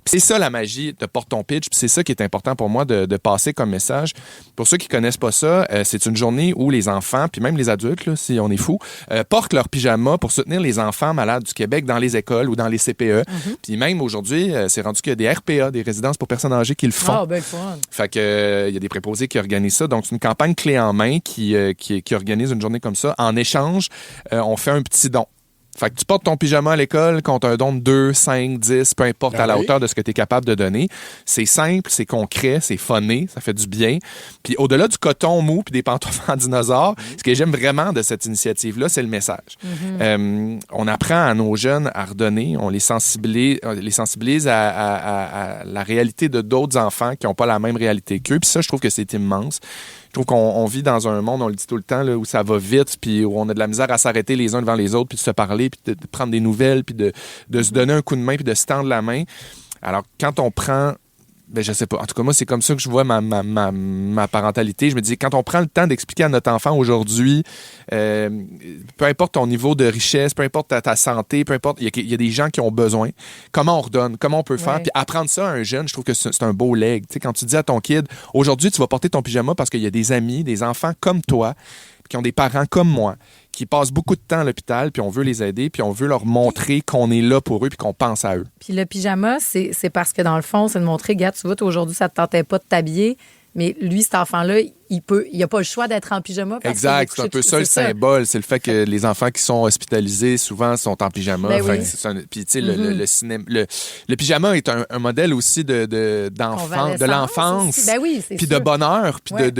Puis c'est ça la magie de Porte ton Pidge. Puis c'est ça qui est important pour moi de passer comme message. Pour ceux qui connaissent pas ça, c'est une journée où les enfants, puis même les adultes, là, si on est fou, portent leur pyjama pour soutenir les enfants malades du Québec dans les écoles ou dans les CPE. Puis même aujourd'hui, c'est rendu qu'il y a des RPA, des résidences pour personnes âgées qui le font. Ah, ben fun. Fait que il y a des préposés qui organisent ça. Donc c'est une campagne clé en main qui organise une journée comme ça. En échange, on fait un petit don. Fait que tu portes ton pyjama à l'école contre un don de 2, 5, 10, peu importe à la hauteur de ce que tu es capable de donner. C'est simple, c'est concret, c'est funné, ça fait du bien. Puis au-delà du coton mou puis des pantoufles en dinosaures, ce que j'aime vraiment de cette initiative-là, c'est le message. On apprend à nos jeunes à redonner, on les sensibilise à la réalité de d'autres enfants qui n'ont pas la même réalité qu'eux. Puis ça, je trouve que c'est immense. Je trouve qu'on vit dans un monde, on le dit tout le temps, là, où ça va vite, puis où on a de la misère à s'arrêter les uns devant les autres, puis de se parler, puis de prendre des nouvelles, puis de se donner un coup de main, puis de se tendre la main. Alors, quand on prend... Ben, je sais pas. En tout cas, moi, c'est comme ça que je vois ma parentalité. Je me dis, quand on prend le temps d'expliquer à notre enfant aujourd'hui, peu importe ton niveau de richesse, peu importe ta santé, peu importe, il y a des gens qui ont besoin. Comment on redonne? Comment on peut faire? Puis apprendre ça à un jeune, je trouve que c'est un beau leg. Tu sais, quand tu dis à ton kid, aujourd'hui, tu vas porter ton pyjama parce qu'il y a des amis, des enfants comme toi, qui ont des parents comme moi, qui passent beaucoup de temps à l'hôpital, puis on veut les aider, puis on veut leur montrer qu'on est là pour eux, puis qu'on pense à eux. Puis le pyjama, c'est parce que dans le fond, c'est de montrer, regarde, tu vois, aujourd'hui, ça ne te tentait pas de t'habiller, mais lui, cet enfant-là, il n'a pas le choix d'être en pyjama. Exact, c'est un peu ça le symbole. C'est le fait que les enfants qui sont hospitalisés, souvent, sont en pyjama. Ben oui. Puis, tu sais, le pyjama est un modèle aussi de l'enfance, ben oui, puis de bonheur, puis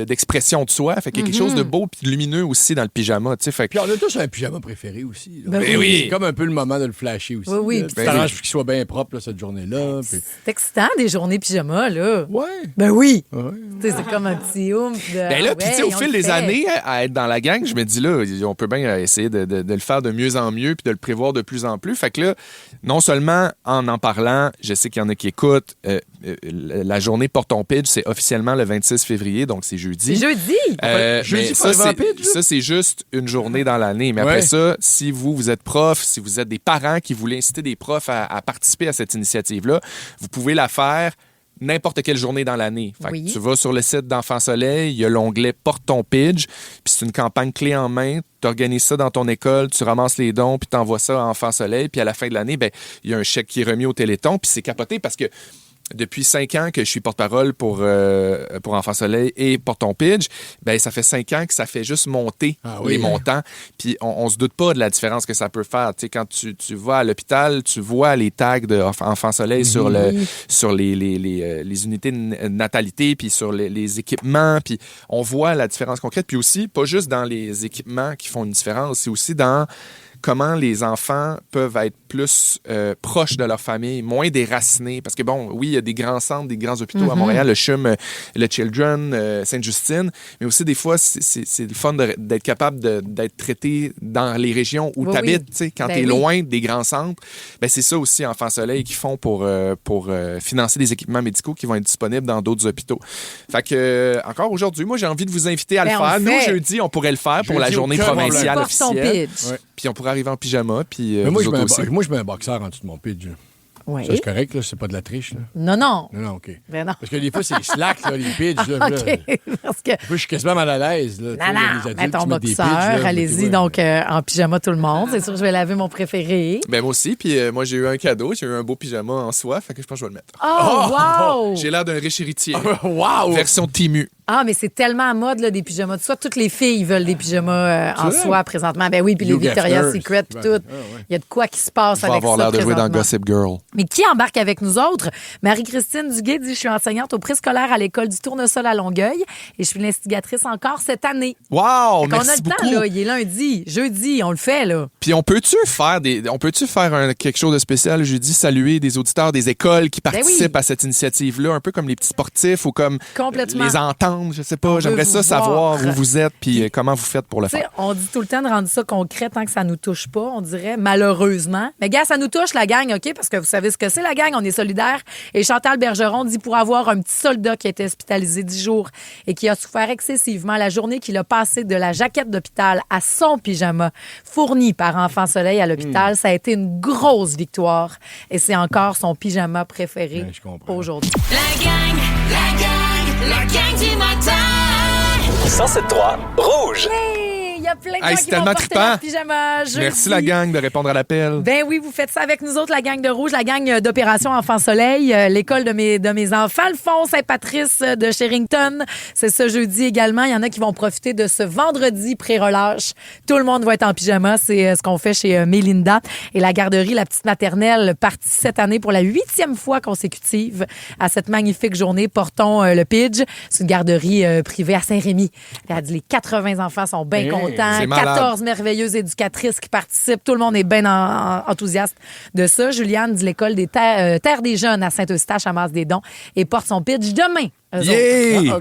d'expression de soi. Fait qu'il y a quelque chose de beau puis de lumineux aussi dans le pyjama. Fait puis on a tous un pyjama préféré aussi. Ben oui. C'est comme un peu le moment de le flasher aussi. Oui. Tu t'arranges pour qu'il soit bien propre là, cette journée-là. C'est excitant, des journées pyjama, là. Ouais. Ben oui. Ouais. C'est comme un petit ben là, puis tu sais, au fil des années, à être dans la gang, je me dis là, on peut bien essayer de le faire de mieux en mieux puis de le prévoir de plus en plus. Fait que là, non seulement en parlant, je sais qu'il y en a qui écoutent, la journée Porte ton Pidge, c'est officiellement le 26 février, donc c'est jeudi. C'est jeudi? Jeudi, ça, c'est juste une journée dans l'année. Mais après ça, si vous êtes prof, si vous êtes des parents qui voulaient inciter des profs à participer à cette initiative-là, vous pouvez la faire n'importe quelle journée dans l'année. Fait que tu vas sur le site d'Enfants Soleil, il y a l'onglet Porte ton Pidge, puis c'est une campagne clé en main. Tu organises ça dans ton école, tu ramasses les dons, puis tu envoies ça à Enfants Soleil, puis à la fin de l'année, ben il y a un chèque qui est remis au Téléthon, puis c'est capoté parce que depuis 5 ans que je suis porte-parole pour Enfants Soleil et Porte ton Pidge, ben ça fait 5 ans que ça fait juste monter les montants. Puis on se doute pas de la différence que ça peut faire. Tu sais, quand tu vas à l'hôpital, tu vois les tags de Enfants Soleil sur les unités de natalité, puis sur les équipements, puis on voit la différence concrète. Puis aussi, pas juste dans les équipements qui font une différence, c'est aussi dans comment les enfants peuvent être plus proches de leur famille, moins déracinés. Parce que, bon, oui, il y a des grands centres, des grands hôpitaux à Montréal, le CHUM, le Children, Sainte-Justine, mais aussi, des fois, c'est le fun d'être capable d'être traité dans les régions où tu habites. Quand tu es loin des grands centres, c'est ça aussi, Enfants Soleil, qu'ils font pour financer des équipements médicaux qui vont être disponibles dans d'autres hôpitaux. Fait que, encore aujourd'hui, moi, j'ai envie de vous inviter à le faire. Nous, jeudi, on pourrait le faire pour la journée provinciale officielle. Puis on pourrait arriver en pyjama. Puis moi, je mets un boxeur en dessous de mon pitch. Oui. Ça, c'est correct, là, c'est pas de la triche. Là. Non, OK. Ben non. Parce que des fois, c'est slack, là, les pitchs. Là, OK. Parce que... Moi, je suis quasiment mal à l'aise. Là, non, mets ton boxeur, allez-y, donc en pyjama tout le monde. C'est sûr que je vais laver mon préféré. Ben moi aussi, puis moi, j'ai eu un cadeau, j'ai eu un beau pyjama en soie, fait que je pense que je vais le mettre. Oh, wow! J'ai l'air d'un riche héritier. Wow! Version Timu. Ah, mais c'est tellement à mode, là, des pyjamas de soie. Toutes les filles veulent des pyjamas en soie présentement. Ben oui, puis les Victoria's Secret, puis tout. Il y a de quoi qui se passe avec ça. Va avoir l'air de jouer dans Gossip Girl. Mais qui embarque avec nous autres? Marie-Christine Duguay dit: je suis enseignante au préscolaire à l'école du Tournesol à Longueuil et je suis l'instigatrice encore cette année. Wow! Merci on a le temps, là. Il est lundi, jeudi, on le fait, là. Puis on peut-tu faire quelque chose de spécial jeudi, saluer des auditeurs des écoles qui participent à cette initiative-là, un peu comme les petits sportifs ou comme les entendre, je sais pas. J'aimerais ça savoir où vous êtes puis comment vous faites pour le faire. On dit tout le temps de rendre ça concret tant que ça nous touche pas, on dirait malheureusement. Mais gars, ça nous touche la gang, OK? Parce que vous savez ce que c'est la gang, on est solidaires. Et Chantal Bergeron dit: pour avoir un petit soldat qui a été hospitalisé 10 jours et qui a souffert excessivement la journée qu'il a passée de la jaquette d'hôpital à son pyjama fourni par Enfants Soleil à l'hôpital, ça a été une grosse victoire. Et c'est encore son pyjama préféré aujourd'hui. La gang du matin. 107.3 Rouge. Il y a plein de gens qui vont porter leur pyjama jeudi. Merci la gang de répondre à l'appel. Ben oui, vous faites ça avec nous autres, la gang de Rouge, la gang d'Opération Enfants Soleil, l'école de mes enfants, le Fonds Saint-Patrice de Sherrington. C'est ce jeudi également. Il y en a qui vont profiter de ce vendredi pré-relâche. Tout le monde va être en pyjama. C'est ce qu'on fait chez Mélinda. Et la garderie, la petite maternelle, partie cette année pour la 8e fois consécutive à cette magnifique journée. Portons le Pidge. C'est une garderie privée à Saint-Rémy. Elle a dit les 80 enfants sont bien contents. 14 merveilleuses éducatrices qui participent. Tout le monde est bien enthousiaste de ça. Juliane dit l'école des Terres des Jeunes à Saint-Eustache amasse des dons et porte son pitch demain. Yeah!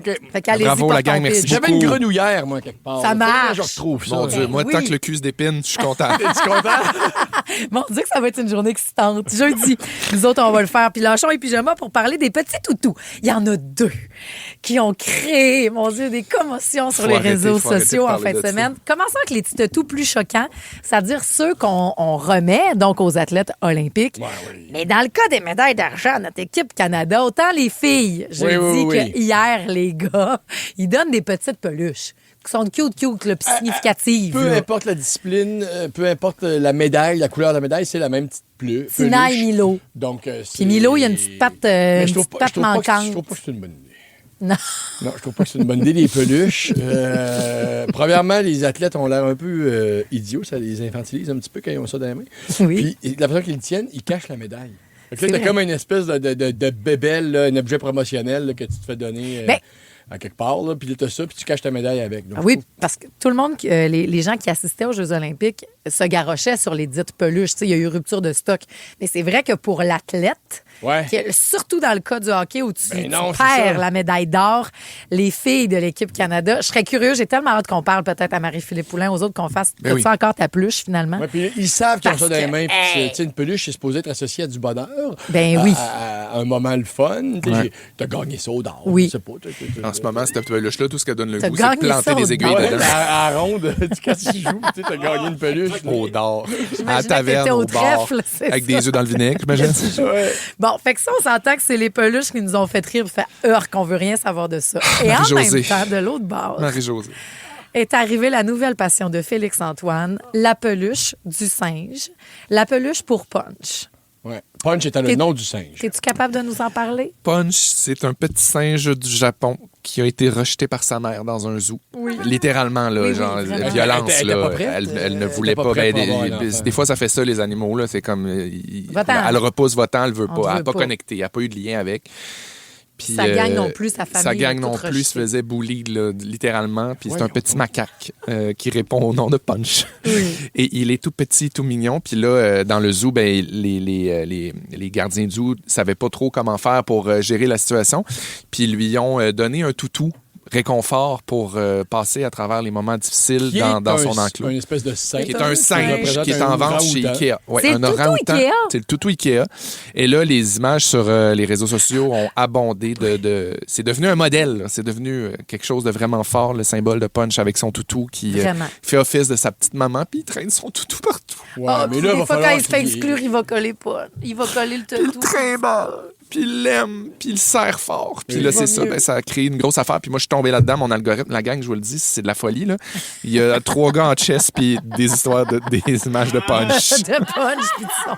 Bravo la gang, merci beaucoup. J'avais une grenouillère, moi, quelque part. Ça marche. Je retrouve ça. Mon Dieu, moi, tant que le cul se dépine, je suis content. Es-tu content? Bon, on dit que ça va être une journée excitante. Jeudi, nous autres, on va le faire. Puis lâchons les pyjamas pour parler des petits toutous. Il y en a 2 qui ont créé, mon Dieu, des commotions sur les réseaux sociaux en fin de semaine. Commençons avec les petits toutous plus choquants, c'est-à-dire ceux qu'on remet donc aux athlètes olympiques. Mais dans le cas des médailles d'argent à notre équipe Canada, autant les filles, hier, les gars, ils donnent des petites peluches qui sont cute, là, puis significatives. Peu importe la discipline, peu importe la médaille, la couleur de la médaille, c'est la même petite peluche. Tina et Milo. Donc, puis Milo, il y a une petite patte, manquante. Je trouve pas que c'est une bonne idée. Non, je trouve pas que c'est une bonne idée, les peluches. Premièrement, les athlètes ont l'air un peu idiots. Ça les infantilise un petit peu quand ils ont ça dans les mains. Oui. Puis, la façon qu'ils le tiennent, ils cachent la médaille. Fait que là, t'as comme une espèce de bébelle, là, un objet promotionnel là, que tu te fais donner à quelque part. Là, puis là, t'as ça, puis tu caches ta médaille avec. Donc, oui, parce que tout le monde, les gens qui assistaient aux Jeux olympiques se garochaient sur les dites peluches. Il y a eu rupture de stock. Mais c'est vrai que pour l'athlète, surtout dans le cas du hockey où tu perds la médaille d'or, les filles de l'équipe Canada, je serais curieux, j'ai tellement hâte qu'on parle peut-être à Marie-Philippe Poulin, aux autres qu'on fasse ça encore ta peluche finalement. Ouais, puis ils savent qu'ils ont ça dans les mains. Puis une peluche, c'est supposé être associé à du bonheur. Ben oui. À un moment le fun. T'as gagné ça au d'or. Oui. En ce moment, cette peluche-là, tout ce qu'elle donne le goût, c'est de planter des aiguilles dedans. À ronde, quand tu joues, t'as gagné une peluche. Au d'or. À la taverne, au bar. Avec des œufs dans le vinaigre, j'imagine. Bon, fait que ça, on s'entend que c'est les peluches qui nous ont fait rire, fait qu'on veut rien savoir de ça. Et en même temps, de l'autre bord, Marie-Josée, est arrivée la nouvelle passion de Félix-Antoine, la peluche du singe, la peluche pour Punch. Ouais. Punch étant le nom du singe. Es-tu capable de nous en parler? Punch, c'est un petit singe du Japon qui a été rejeté par sa mère dans un zoo. Oui. Littéralement, là, violence. Elle ne voulait pas. Des fois, ça fait ça, les animaux. Là, c'est comme. Elle repousse votant, elle veut pas. Elle n'a pas connecté. Elle n'a pas eu de lien avec. Puis, sa gang non plus, sa famille. Sa gang non toute plus rejetée. se faisait bully, là, littéralement. Puis c'est un petit macaque qui répond au nom de Punch. Et il est tout petit, tout mignon. Puis là, dans le zoo, ben, les gardiens du zoo ne savaient pas trop comment faire pour gérer la situation. Puis ils lui ont donné un toutou réconfort pour passer à travers les moments difficiles dans son enclos. Une espèce de singe. Qui est un singe qui est en vente chez Ikea. Ouais, C'est un le toutou orang-outan. Ikea? C'est le toutou Ikea. Et là, les images sur les réseaux sociaux ont abondé c'est devenu un modèle. Là. C'est devenu quelque chose de vraiment fort, le symbole de Punch avec son toutou qui fait office de sa petite maman, puis il traîne son toutou partout. Ouais, mais là, des va fois, falloir quand il se fait qu'il- exclure, il va coller pas. Il va coller le toutou. Il trimballe, puis il l'aime, puis il serre fort. Puis là, c'est ça, ben, ça a créé une grosse affaire. Puis moi, je suis tombé là-dedans. Mon algorithme, la gang, je vous le dis, c'est de la folie. Là. Il y a 3 gars en chess, puis des histoires, des images de Punch. de Punch, puis de son.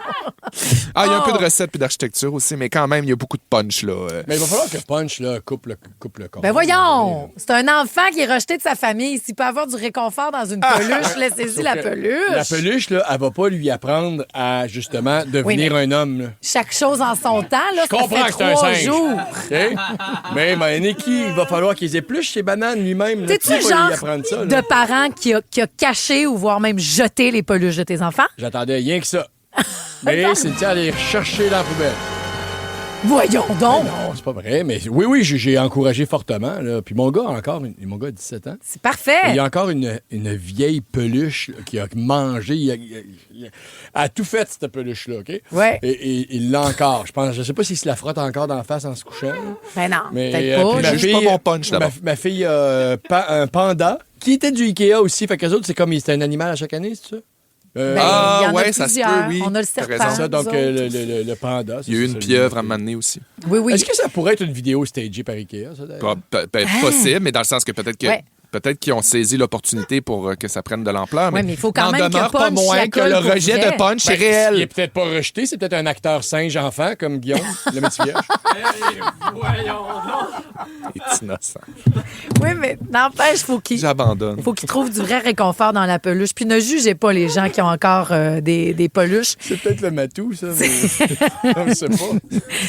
Ah, il y a un peu de recettes puis d'architecture aussi, mais quand même, il y a beaucoup de Punch. Là. Mais il va falloir que Punch là, coupe le corps. Ben voyons! C'est un enfant qui est rejeté de sa famille. S'il peut avoir du réconfort dans une peluche, laissez-y la peluche. La peluche, là, elle va pas lui apprendre à, justement, devenir un homme. Là. Chaque chose en son temps, là, Je comprends ça que fait c'est un 3 singe. jours. OK? Mais Niki, il va falloir qu'il épluche ses bananes lui-même. là. T'es-tu Qui le va genre lui apprendre ça? Là? de parent qui a caché ou voire même jeté les peluches de tes enfants? J'attendais rien que ça. Mais Cynthia allait chercher dans la poubelle. Voyons donc! Non, c'est pas vrai, mais oui, j'ai encouragé fortement. Là. Puis mon gars a 17 ans. C'est parfait! Il y a encore une vieille peluche là, qui a mangé. Il a tout fait, cette peluche-là, OK? Ouais. Et il l'a encore. Je sais pas s'il se la frotte encore d'en face en se couchant. Là. Ben non, Mais, peut-être pas. puis ma Juge fille, pas mon Punch, d'abord. ma fille a un panda qui était du Ikea aussi. Fait qu'eux autres, c'est comme c'était un animal à chaque année, c'est ça? Ben, il y en a ouais, ça se plusieurs. peut, oui. On a le T'as serpent. raison. Ça, donc nous autres. le panda. Il y a eu une pieuvre à m'amener aussi. Oui, oui. Est-ce que ça pourrait être une vidéo stagée par Ikea, ça, d'ailleurs? Possible, mais dans le sens que peut-être que. Ouais. Peut-être qu'ils ont saisi l'opportunité pour que ça prenne de l'ampleur. Ouais, mais il faut quand n'en même que demeure pas Punch moins la que colle le pour rejet vrai. de Punch est Ben, Il réel. est peut-être pas rejeté, c'est peut-être un acteur singe enfant comme Guillaume, le métier vierge. Les petits innocents. Oui, mais n'empêche, J'abandonne. faut qu'il trouve du vrai réconfort dans la peluche. Puis ne jugez pas les gens qui ont encore des peluches. C'est peut-être le matou, ça. Mais... on ne sait pas.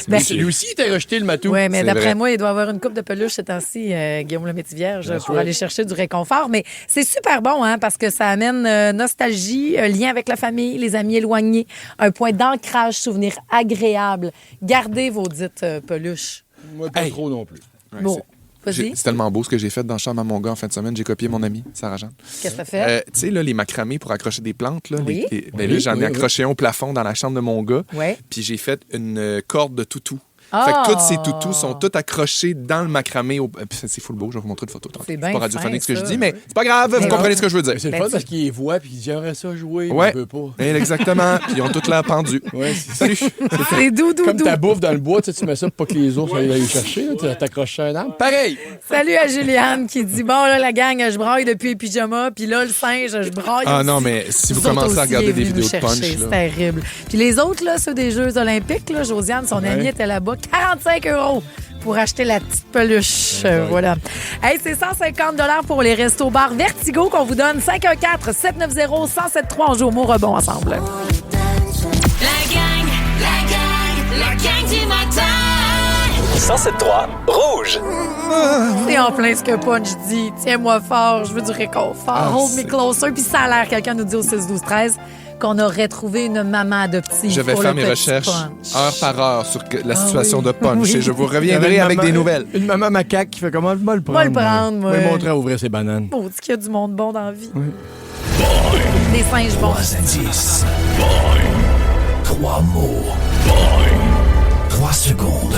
Ben, Lui aussi, il t'a rejeté le matou. Oui, mais C'est d'après vrai. moi, il doit avoir une coupe de peluche ces temps-ci, Guillaume le Métis-Vierge, Bien pour sûr. aller chercher du réconfort. Mais c'est super bon, hein, parce que ça amène nostalgie, lien avec la famille, les amis éloignés, un point d'ancrage, souvenir agréable. Gardez vos dites peluches. Moi, pas trop non plus. Ouais, Bon, vas-y. c'est tellement beau ce que j'ai fait dans le chambre à mon gars en fin de semaine. J'ai copié mon ami, Sarah-Jeanne. Qu'est-ce que ça fait? Tu sais, là, les macramés pour accrocher des plantes, là, Oui. ben là, j'en ai accroché un au plafond dans la chambre de mon gars. Ouais. Puis j'ai fait une corde de toutou. Ah! Fait que tous ces toutous sont tous accrochés dans le macramé. C'est full beau, je vais vous montrer une photo. C'est C'est bien pas radiophonique ce que fin, je ça. dis, mais c'est pas grave, vous Ben comprenez ouais. ce que je veux dire. C'est le Ben, fun parce qu'il les voit puis il dit j'aimerais ça jouer, mais Ouais. il veut pas. Exactement. Puis ils ont toutes l'air pendus. Ouais, Salut. C'est doux, doux, Comme doux. ta bouffe dans le bois, tu mets ça pour pas que les ours aillent chercher. Tu t'accroches à un arbre. Pareil! Salut à Juliane qui dit bon, là, la gang, je braille depuis les pyjamas, puis là, le singe, je braille. Ah aussi. non, mais si vous Vous autres commencez à aussi, regarder est des venu vidéos nous de Punch, chercher, là. c'est terrible. Puis les autres, là, ceux des Jeux olympiques, là, Josiane, son amie était là-bas, 45 € pour acheter la petite peluche. Voilà. Hey, c'est 150 $ pour les restos-bars Vertigo qu'on vous donne. 514-790-1073. On joue au mot rebond ensemble. La gang du matin. 107.3 Rouge. C'est en plein ce que Punch dit. Tiens-moi fort, je veux du réconfort. Hold me closer. Puis ça a l'air, quelqu'un nous dit au 6-12-13 qu'on aurait trouvé une maman adoptive. Je vais pour faire le mes petit recherches Punch. heure par heure sur la situation oui. de Punch Oui. et je vous Il y reviendrai avait avec une des maman- nouvelles. Une maman macaque qui fait comment? Moi le prendre. Moi le prendre, moi. Moi lui montrer à ouvrir ses bananes. Oh, dis qu'il y a du monde bon dans la vie. Des singes bons. 10. Boing. 3 mots. Boing. 3 secondes.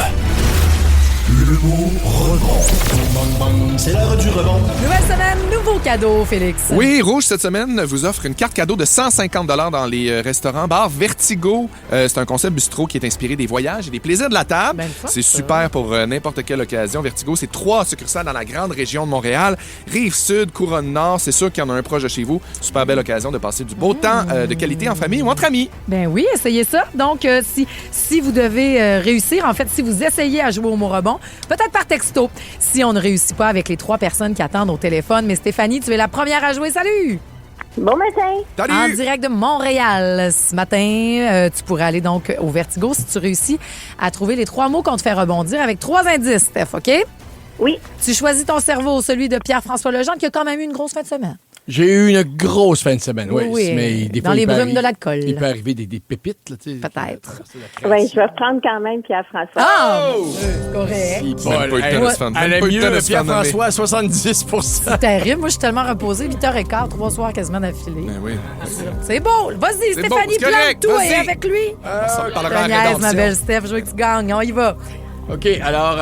Le mot rebond. C'est l'heure du rebond. Nouvelle semaine, nouveau cadeau, Félix. Oui, Rouge, cette semaine, vous offre une carte cadeau de 150 $ dans les restaurants, bars Vertigo. C'est un concept bistrot qui est inspiré des voyages et des plaisirs de la table. Ben, le fun, c'est ça. super pour n'importe quelle occasion. Vertigo, c'est 3 succursales dans la grande région de Montréal. Rive-Sud, Couronne-Nord, c'est sûr qu'il y en a un proche de chez vous. Super belle occasion de passer du beau temps de qualité en famille ou entre amis. Ben oui, essayez ça. Donc, si vous devez réussir, en fait, si vous essayez à jouer au mot rebond, peut-être par texto, si on ne réussit pas avec les 3 personnes qui attendent au téléphone. Mais Stéphanie, tu es la première à jouer. Salut! Bon matin. En direct de Montréal ce matin. Tu pourrais aller donc au Vertigo si tu réussis à trouver les 3 mots qu'on te fait rebondir avec 3 indices, Steph, OK? Oui. Tu choisis ton cerveau, celui de Pierre-François Legendre, qui a quand même eu une grosse fin de semaine. J'ai eu une grosse fin de semaine, oui. Oui, Mais des dans fois, les il peut brumes de l'alcool. Il peut arriver des pépites. Là, peut-être. Oui, je vais prendre quand même Pierre-François. Ah! Correct. Elle aime mieux Pierre-François à 70 C'est terrible. Moi, je suis tellement reposée. 8h15, 3 soirs quasiment d'affilée. Ben oui. C'est beau. Vas-y, Stéphanie, bon, plante tout vas-y. et avec lui. On s'en parlera en Niaise, ma rédemption. belle Steph. Je veux que tu gagnes. On y va. OK, alors,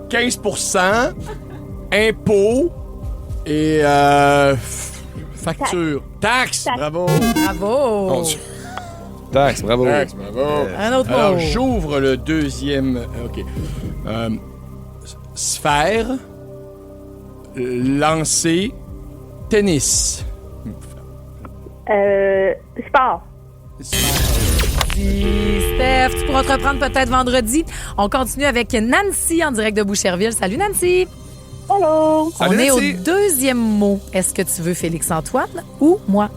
15 impôts et facture. Taxe. Bravo. Bravo. Mon Dieu. Taxe, bravo. Taxe, bravo. Un autre Alors, mot. j'ouvre le deuxième. OK. Sphère, lancer, tennis. Sport. Steph, tu pourras te reprendre peut-être vendredi. On continue avec Nancy en direct de Boucherville. Salut Nancy. Hello. On est au deuxième mot. Est-ce que tu veux Félix-Antoine ou moi?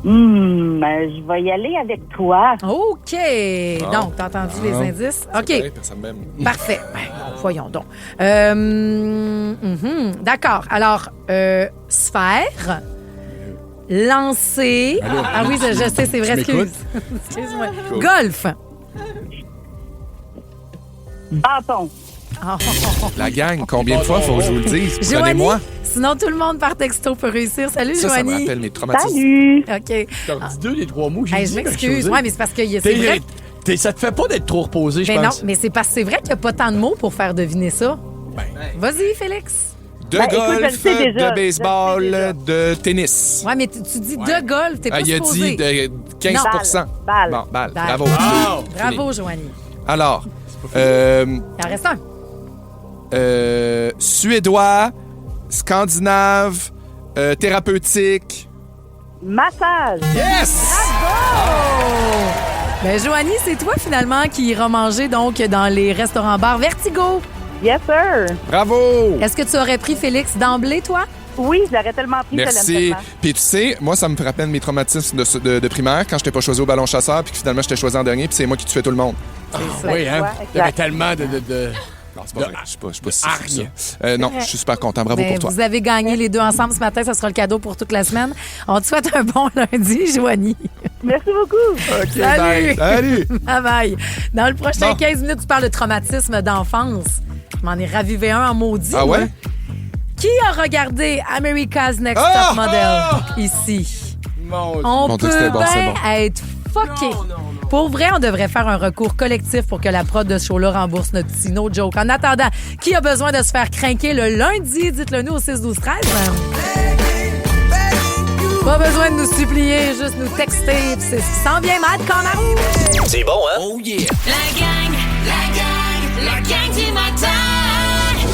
Je vais y aller avec toi. OK. Ah. Donc, t'as entendu les indices? OK. Pareil, personne m'aime. Parfait. Voyons donc. D'accord. Alors, sphère, lancer. Ah oui, je sais, c'est vrai. Tu m'écoutes? Excuse-moi. Golf. Bâton. La gang, combien de fois faut que je vous le dise? Joanie, Prenez-moi. sinon tout le monde par texto peut réussir. Salut, Ça me Joanie. rappelle mes traumatismes. Salut. OK. T'as dit 2 des 3 mots. J'ai Hey, dit je quelque m'excuse. chose. Oui, mais c'est parce que c'est vrai. Ça te fait pas d'être trop reposé, je Mais non, pense. mais c'est parce que c'est vrai qu'il n'y a pas tant de mots pour faire deviner ça. Vas-y, Félix. De Ben, écoute, je le golf, sais déjà, de je le sais baseball, déjà. de tennis. Ouais, mais tu dis de golf, t'es pas Il a supposé. dit de 15 Balle. Bon, balle. Balle. Bravo. Bravo, Joanie. Alors, Il en reste un. suédois, scandinave, thérapeutique. Massage. Yes! Ben, Joanie, c'est toi finalement qui ira manger donc dans les restaurants-bars Vertigo. Yes, sir. Bravo! Est-ce que tu aurais pris Félix d'emblée, toi? Oui, je l'aurais tellement pris. Merci. Puis tu sais, moi, ça me rappelle mes traumatismes de primaire quand je t'ai pas choisi au ballon chasseur puis que finalement, je t'ai choisi en dernier puis c'est moi qui tuais tout le monde. Oui, hein? Il y avait tellement de... Non, c'est pas vrai. Je suis pas si fou, ça. Non, je suis super content. Bravo Ben, pour toi. vous avez gagné les deux ensemble ce matin. Ça sera le cadeau pour toute la semaine. On te souhaite un bon lundi, Joanie. Merci beaucoup. OK, Salut. bye. Salut. Bye bye. Dans le prochain Bon. 15 minutes, tu parles de traumatisme d'enfance. Je m'en ai ravivé un en maudit. Ah ouais? moi. Qui a regardé America's Next Ah! Top Model ici? On Mon Dieu, peut c'était bon, bien c'est bon. être fucké. Pour vrai, on devrait faire un recours collectif pour que la prod de ce show-là rembourse notre petit no joke. En attendant, qui a besoin de se faire craquer le lundi? Dites-le nous au 6-12-13. Pas besoin de nous supplier, juste nous texter. Puis c'est ce qui s'en vient, Matt Cornaro. C'est bon, hein? Oh yeah! La gang du matin.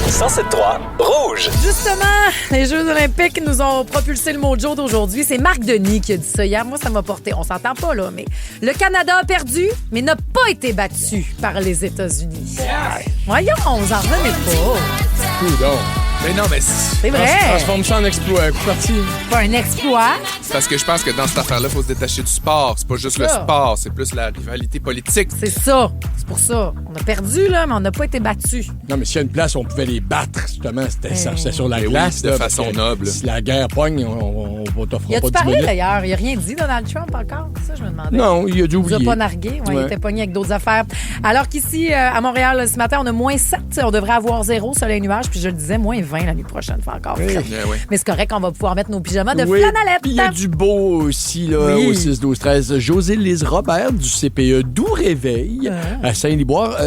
107.3 Rouge. Justement, les Jeux olympiques nous ont propulsé le mojo d'aujourd'hui. C'est Marc Denis qui a dit ça hier. Moi, ça m'a porté. On s'entend pas, là, mais le Canada a perdu, mais n'a pas été battu par les États-Unis. Voyons, on en revenait pas. Coudon. Mais non, mais C'est vrai. Transforme ça en exploit. Un coup parti. Pas un exploit. c'est parce que je pense que dans cette affaire-là, il faut se détacher du sport. C'est pas juste le ça. sport, c'est plus la rivalité politique. C'est ça. C'est pour ça. On a perdu, là, mais on n'a pas été battu. Non, mais s'il y a une place où on pouvait les battre, justement, c'était sur la Mais oui, glace. de là, façon parce que noble. Si la guerre pogne, on t'offrira Il a-tu pas 10 parlé, minutes. d'ailleurs? Il a rien dit, Donald Trump, encore? C'est ça, je me demandais. Non, il a dû Il nous a oublier. pas nargué. Ouais, Il Ouais. était pogné avec d'autres affaires. Alors qu'ici, à Montréal, ce matin, on a moins 7. On devrait avoir 0, soleil, nuage. Puis je le disais, moins 20 la nuit prochaine. Fait encore frais. Oui. Mais c'est correct, on va pouvoir mettre nos pyjamas de Oui. flanellette. Puis il y a du beau aussi, là, Oui. au 6-12-13. José-Lise Robert du CPE Doux Réveil à Saint-Liboire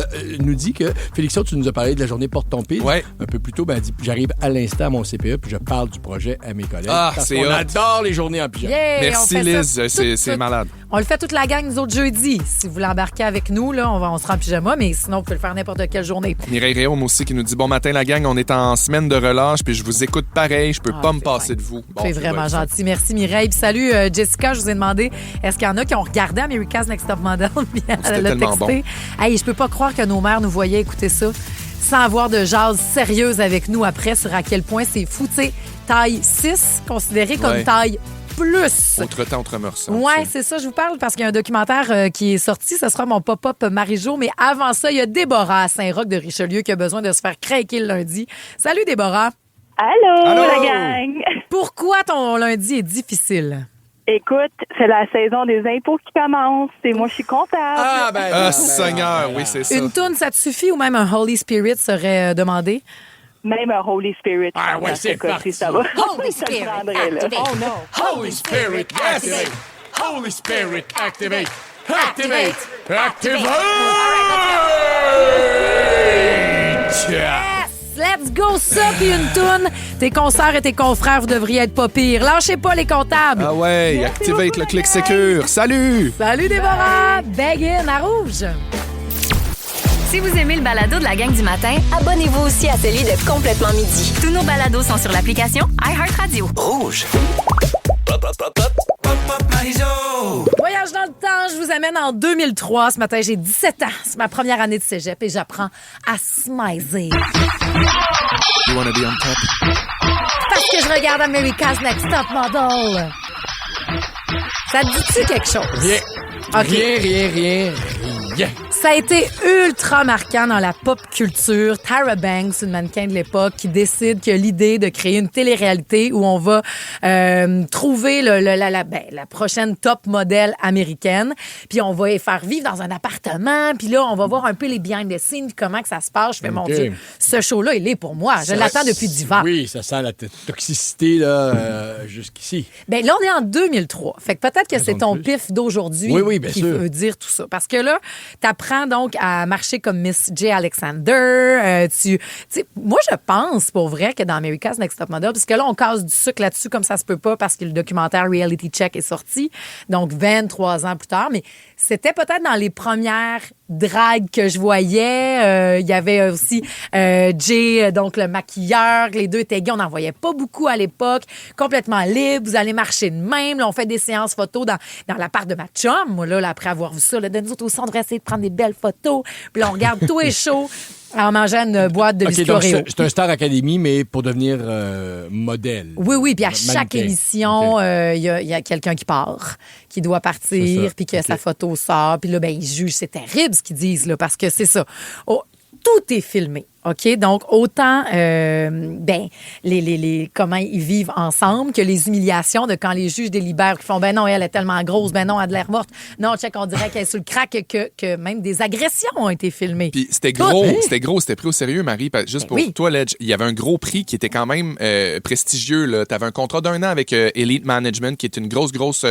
nous dit que, Félixon, tu nous as parlé de la journée Porte ton pile. Ouais. Un peu plus tôt, ben, elle dit, j'arrive à l'instant à mon CPE puis je parle du projet à mes collègues. Ah, parce c'est qu'on hot. adore les journées en pyjama. Yeah, on Merci, fait Liz. ça C'est tout. malade. On le fait toute la gang, nous autres, jeudi. Si vous voulez embarquer avec nous, là, on sera en pyjama, mais sinon, vous pouvez le faire n'importe quelle journée. Mireille Réaume aussi qui nous dit bon matin la gang, on est en semaine de relâche puis je vous écoute pareil, je peux pas me passer de vous. Bon, C'est ça vraiment doit être ça. gentil. Merci, Mireille. Puis salut, Jessica. Je vous ai demandé, est-ce qu'il y en a qui ont regardé America's Next Top Model? Puis elle C'était a tellement texté. Hey, je peux pas croire que nos mères nous voyaient écouter ça. sans avoir de jase sérieuse avec nous après sur à quel point c'est fou. Tu sais, taille 6, considérée comme taille plus. Autre temps, autre mœurs. Oui, c'est ça, je vous parle parce qu'il y a un documentaire qui est sorti. Ce sera mon pop-up Marie-Jo. Mais avant ça, il y a Déborah à Saint-Roch de Richelieu qui a besoin de se faire craquer le lundi. Salut, Déborah. Allô, la gang. Pourquoi ton lundi est difficile? Écoute, c'est la saison des impôts qui commence et moi, je suis comptable. Seigneur, oui, c'est ça. Une toune, ça te suffit ou même un Holy Spirit serait demandé? Même un Holy Spirit. Ah ouais, c'est parti. Ça va. Holy Spirit, activate. Oh non. Holy Spirit, activate. Holy Spirit, activate. Activate. Activate. Yes! Let's go ça, puis une toune. Tes concerts et tes confrères, vous devriez être pas pires. Lâchez pas les comptables. Ah ouais, activate le clic sécure. Salut! Salut, Déborah. Begin à Rouge. Si vous aimez le balado de la gang du matin, abonnez-vous aussi à celui de Complètement Midi. Tous nos balados sont sur l'application iHeartRadio. Rouge. Voyage dans le temps, je vous amène en 2003. Ce matin, j'ai 17 ans. C'est ma première année de cégep et j'apprends à smizer. You wanna be on top? Parce que je regarde America's Next Top Model. Ça te dit-tu quelque chose? Rien. Okay. Rien. Ça a été ultra marquant dans la pop culture. Tyra Banks, une mannequin de l'époque, qui décide qu'il y a l'idée de créer une télé-réalité où on va trouver la prochaine top modèle américaine. Puis on va les faire vivre dans un appartement. Puis là, on va voir un peu les behind the scenes, puis comment que ça se passe. Je fais, mon Dieu, ce show-là, il est pour moi. Je l'attends depuis d'hiver. Oui, ça sent la toxicité là, jusqu'ici. Bien, là, on est en 2003. Fait que peut-être que c'est ton pif d'aujourd'hui qui veut dire tout ça. Parce que là, t'apprends donc à marcher comme Miss J. Alexander. Moi, je pense pour vrai que dans America's Next Top Model, parce que là, on casse du sucre là-dessus comme ça se peut pas parce que le documentaire Reality Check est sorti, donc 23 ans plus tard. Mais c'était peut-être dans les premières dragues que je voyais. Il y avait aussi Jay, donc le maquilleur. Les deux étaient gays. On n'en voyait pas beaucoup à l'époque. Complètement libre. Vous allez marcher de même. Là, on fait des séances photos dans l'appart de ma chum. Moi, là, après avoir vu ça, là, nous autres aussi, on devrait essayer de prendre des belles photos. Puis là, on regarde tout est chaud en mangeant une boîte de biscuits Oreo. C'est un Star Academy, mais pour devenir modèle. Oui. Puis à chaque émission, il y a quelqu'un qui part, qui doit partir, puis que sa photo sort. Puis là, ben, ils jugent. C'est terrible ce qu'ils disent, là, parce que c'est ça. Tout est filmé. OK? Donc, autant comment ils vivent ensemble que les humiliations de quand les juges délibèrent qui font, ben non, elle est tellement grosse, ben non, elle a de l'air morte. Non, check, on dirait qu'elle est sur le crack, que même des agressions ont été filmées. Puis c'était gros, c'était pris au sérieux, Marie. Juste pour toi, Ledge, il y avait un gros prix qui était quand même prestigieux. Tu avais un contrat d'1 an avec Elite Management, qui est une grosse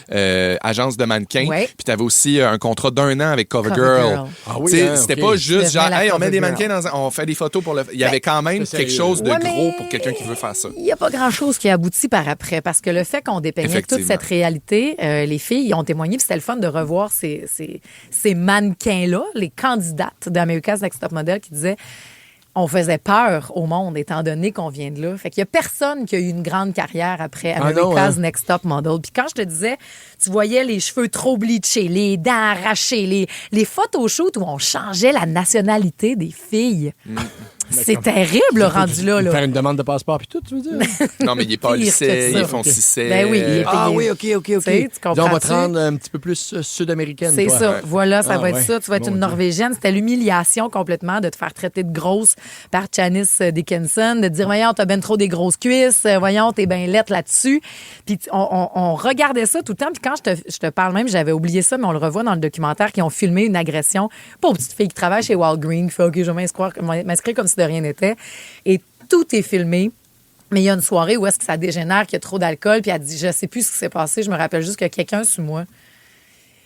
agence de mannequins. Ouais. Puis tu avais aussi un contrat d'1 an avec CoverGirl. Ah oui, c'était pas juste genre, hey, on met des mannequins on fait des photos pour le... Il y avait quand même quelque chose de gros pour quelqu'un qui veut faire ça. Il n'y a pas grand-chose qui aboutit par après, parce que le fait qu'on dépeignait toute cette réalité, les filles ont témoigné, puis c'était le fun de revoir ces mannequins-là, les candidates d'America's Next Top Model qui disaient on faisait peur au monde, étant donné qu'on vient de là. Fait qu'il y a personne qui a eu une grande carrière après America's Next Top Model. Puis quand je te disais, tu voyais les cheveux trop bleachés, les dents arrachées, les photoshoots où on changeait la nationalité des filles. C'est terrible, le rendu là. Faire une demande de passeport puis tout, tu veux dire? Non, mais il est pas lycée, ils font cissé. Ben oui, il est oui, OK. Tu comprends? On va te rendre un petit peu plus sud-américaine. C'est ça. Voilà, ça va être ça. Tu vas être une Norvégienne. C'était l'humiliation complètement de te faire traiter de grosse par Janice Dickinson, de dire, voyons, t'as ben trop des grosses cuisses, voyons, t'es ben lettre là-dessus. Puis on regardait ça tout le temps. Puis quand je te parle même, j'avais oublié ça, mais on le revoit dans le documentaire, qui ont filmé une agression. Pauvre petite fille qui travaille chez Walgreens, qui fait, OK, je vais m'inscrire comme si de rien n'était. Et tout est filmé. Mais il y a une soirée où est-ce que ça dégénère, qu'il y a trop d'alcool, puis elle dit, je sais plus ce qui s'est passé, je me rappelle juste qu'il y a quelqu'un sous moi.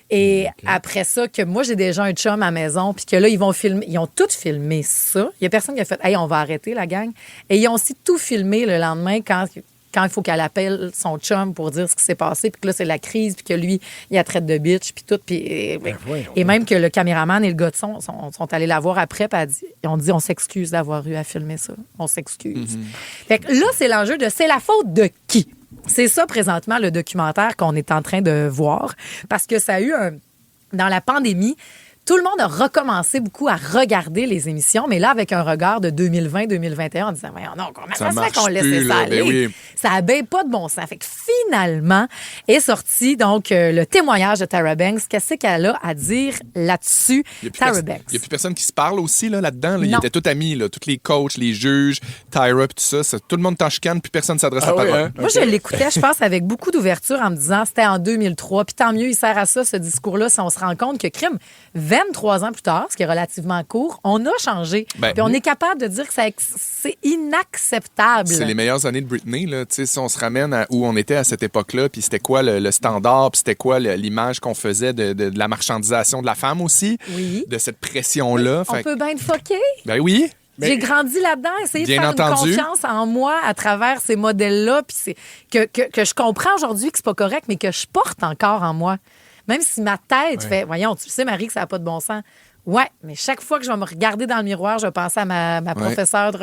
Et après ça, que moi, j'ai déjà un chum à la maison, puis que là, ils ont tout filmé ça. Il y a personne qui a fait, hey, on va arrêter la gang. Et ils ont aussi tout filmé le lendemain quand il faut qu'elle appelle son chum pour dire ce qui s'est passé, puis que là, c'est la crise, puis que lui, il la traite de bitch, puis tout. Puis, et même que le caméraman et le gars de son sont allés la voir après, puis ils ont dit, on s'excuse d'avoir eu à filmer ça. On s'excuse. Fait que là, c'est l'enjeu de, c'est la faute de qui? C'est ça, présentement, le documentaire qu'on est en train de voir, parce que ça a eu dans la pandémie, tout le monde a recommencé beaucoup à regarder les émissions, mais là, avec un regard de 2020-2021, en disant, non, comment ça se fait qu'on laissait ça aller? Oui. Ça n'a bien pas de bon sens. Fait que finalement, est sorti donc le témoignage de Tyra Banks. Qu'est-ce qu'elle a à dire là-dessus, Tyra Banks? Il n'y a plus personne qui se parle aussi là-dedans. Là. Ils étaient tous amis, là, tous les coachs, les juges, Tyra, tout ça. Tout le monde t'en chicane, puis personne ne s'adresse à parole. Hein? Moi, je l'écoutais, je pense, avec beaucoup d'ouverture en me disant c'était en 2003. Puis tant mieux, il sert à ça, ce discours-là, si on se rend compte que crime, 23 ans plus tard, ce qui est relativement court, on a changé. Puis on est capable de dire que c'est inacceptable. C'est les meilleures années de Britney. Là. Si on se ramène à où on était à cette époque-là, puis c'était quoi le standard, puis c'était quoi l'image qu'on faisait de la marchandisation de la femme aussi, de cette pression-là. On peut bien te fucker. Ben oui. J'ai grandi là-dedans, essayer de faire une confiance en moi à travers ces modèles-là, puis que je comprends aujourd'hui que c'est pas correct, mais que je porte encore en moi. Même si ma tête fait, voyons, tu sais, Marie, que ça n'a pas de bon sens. Ouais, mais chaque fois que je vais me regarder dans le miroir, je vais penser à ma professeure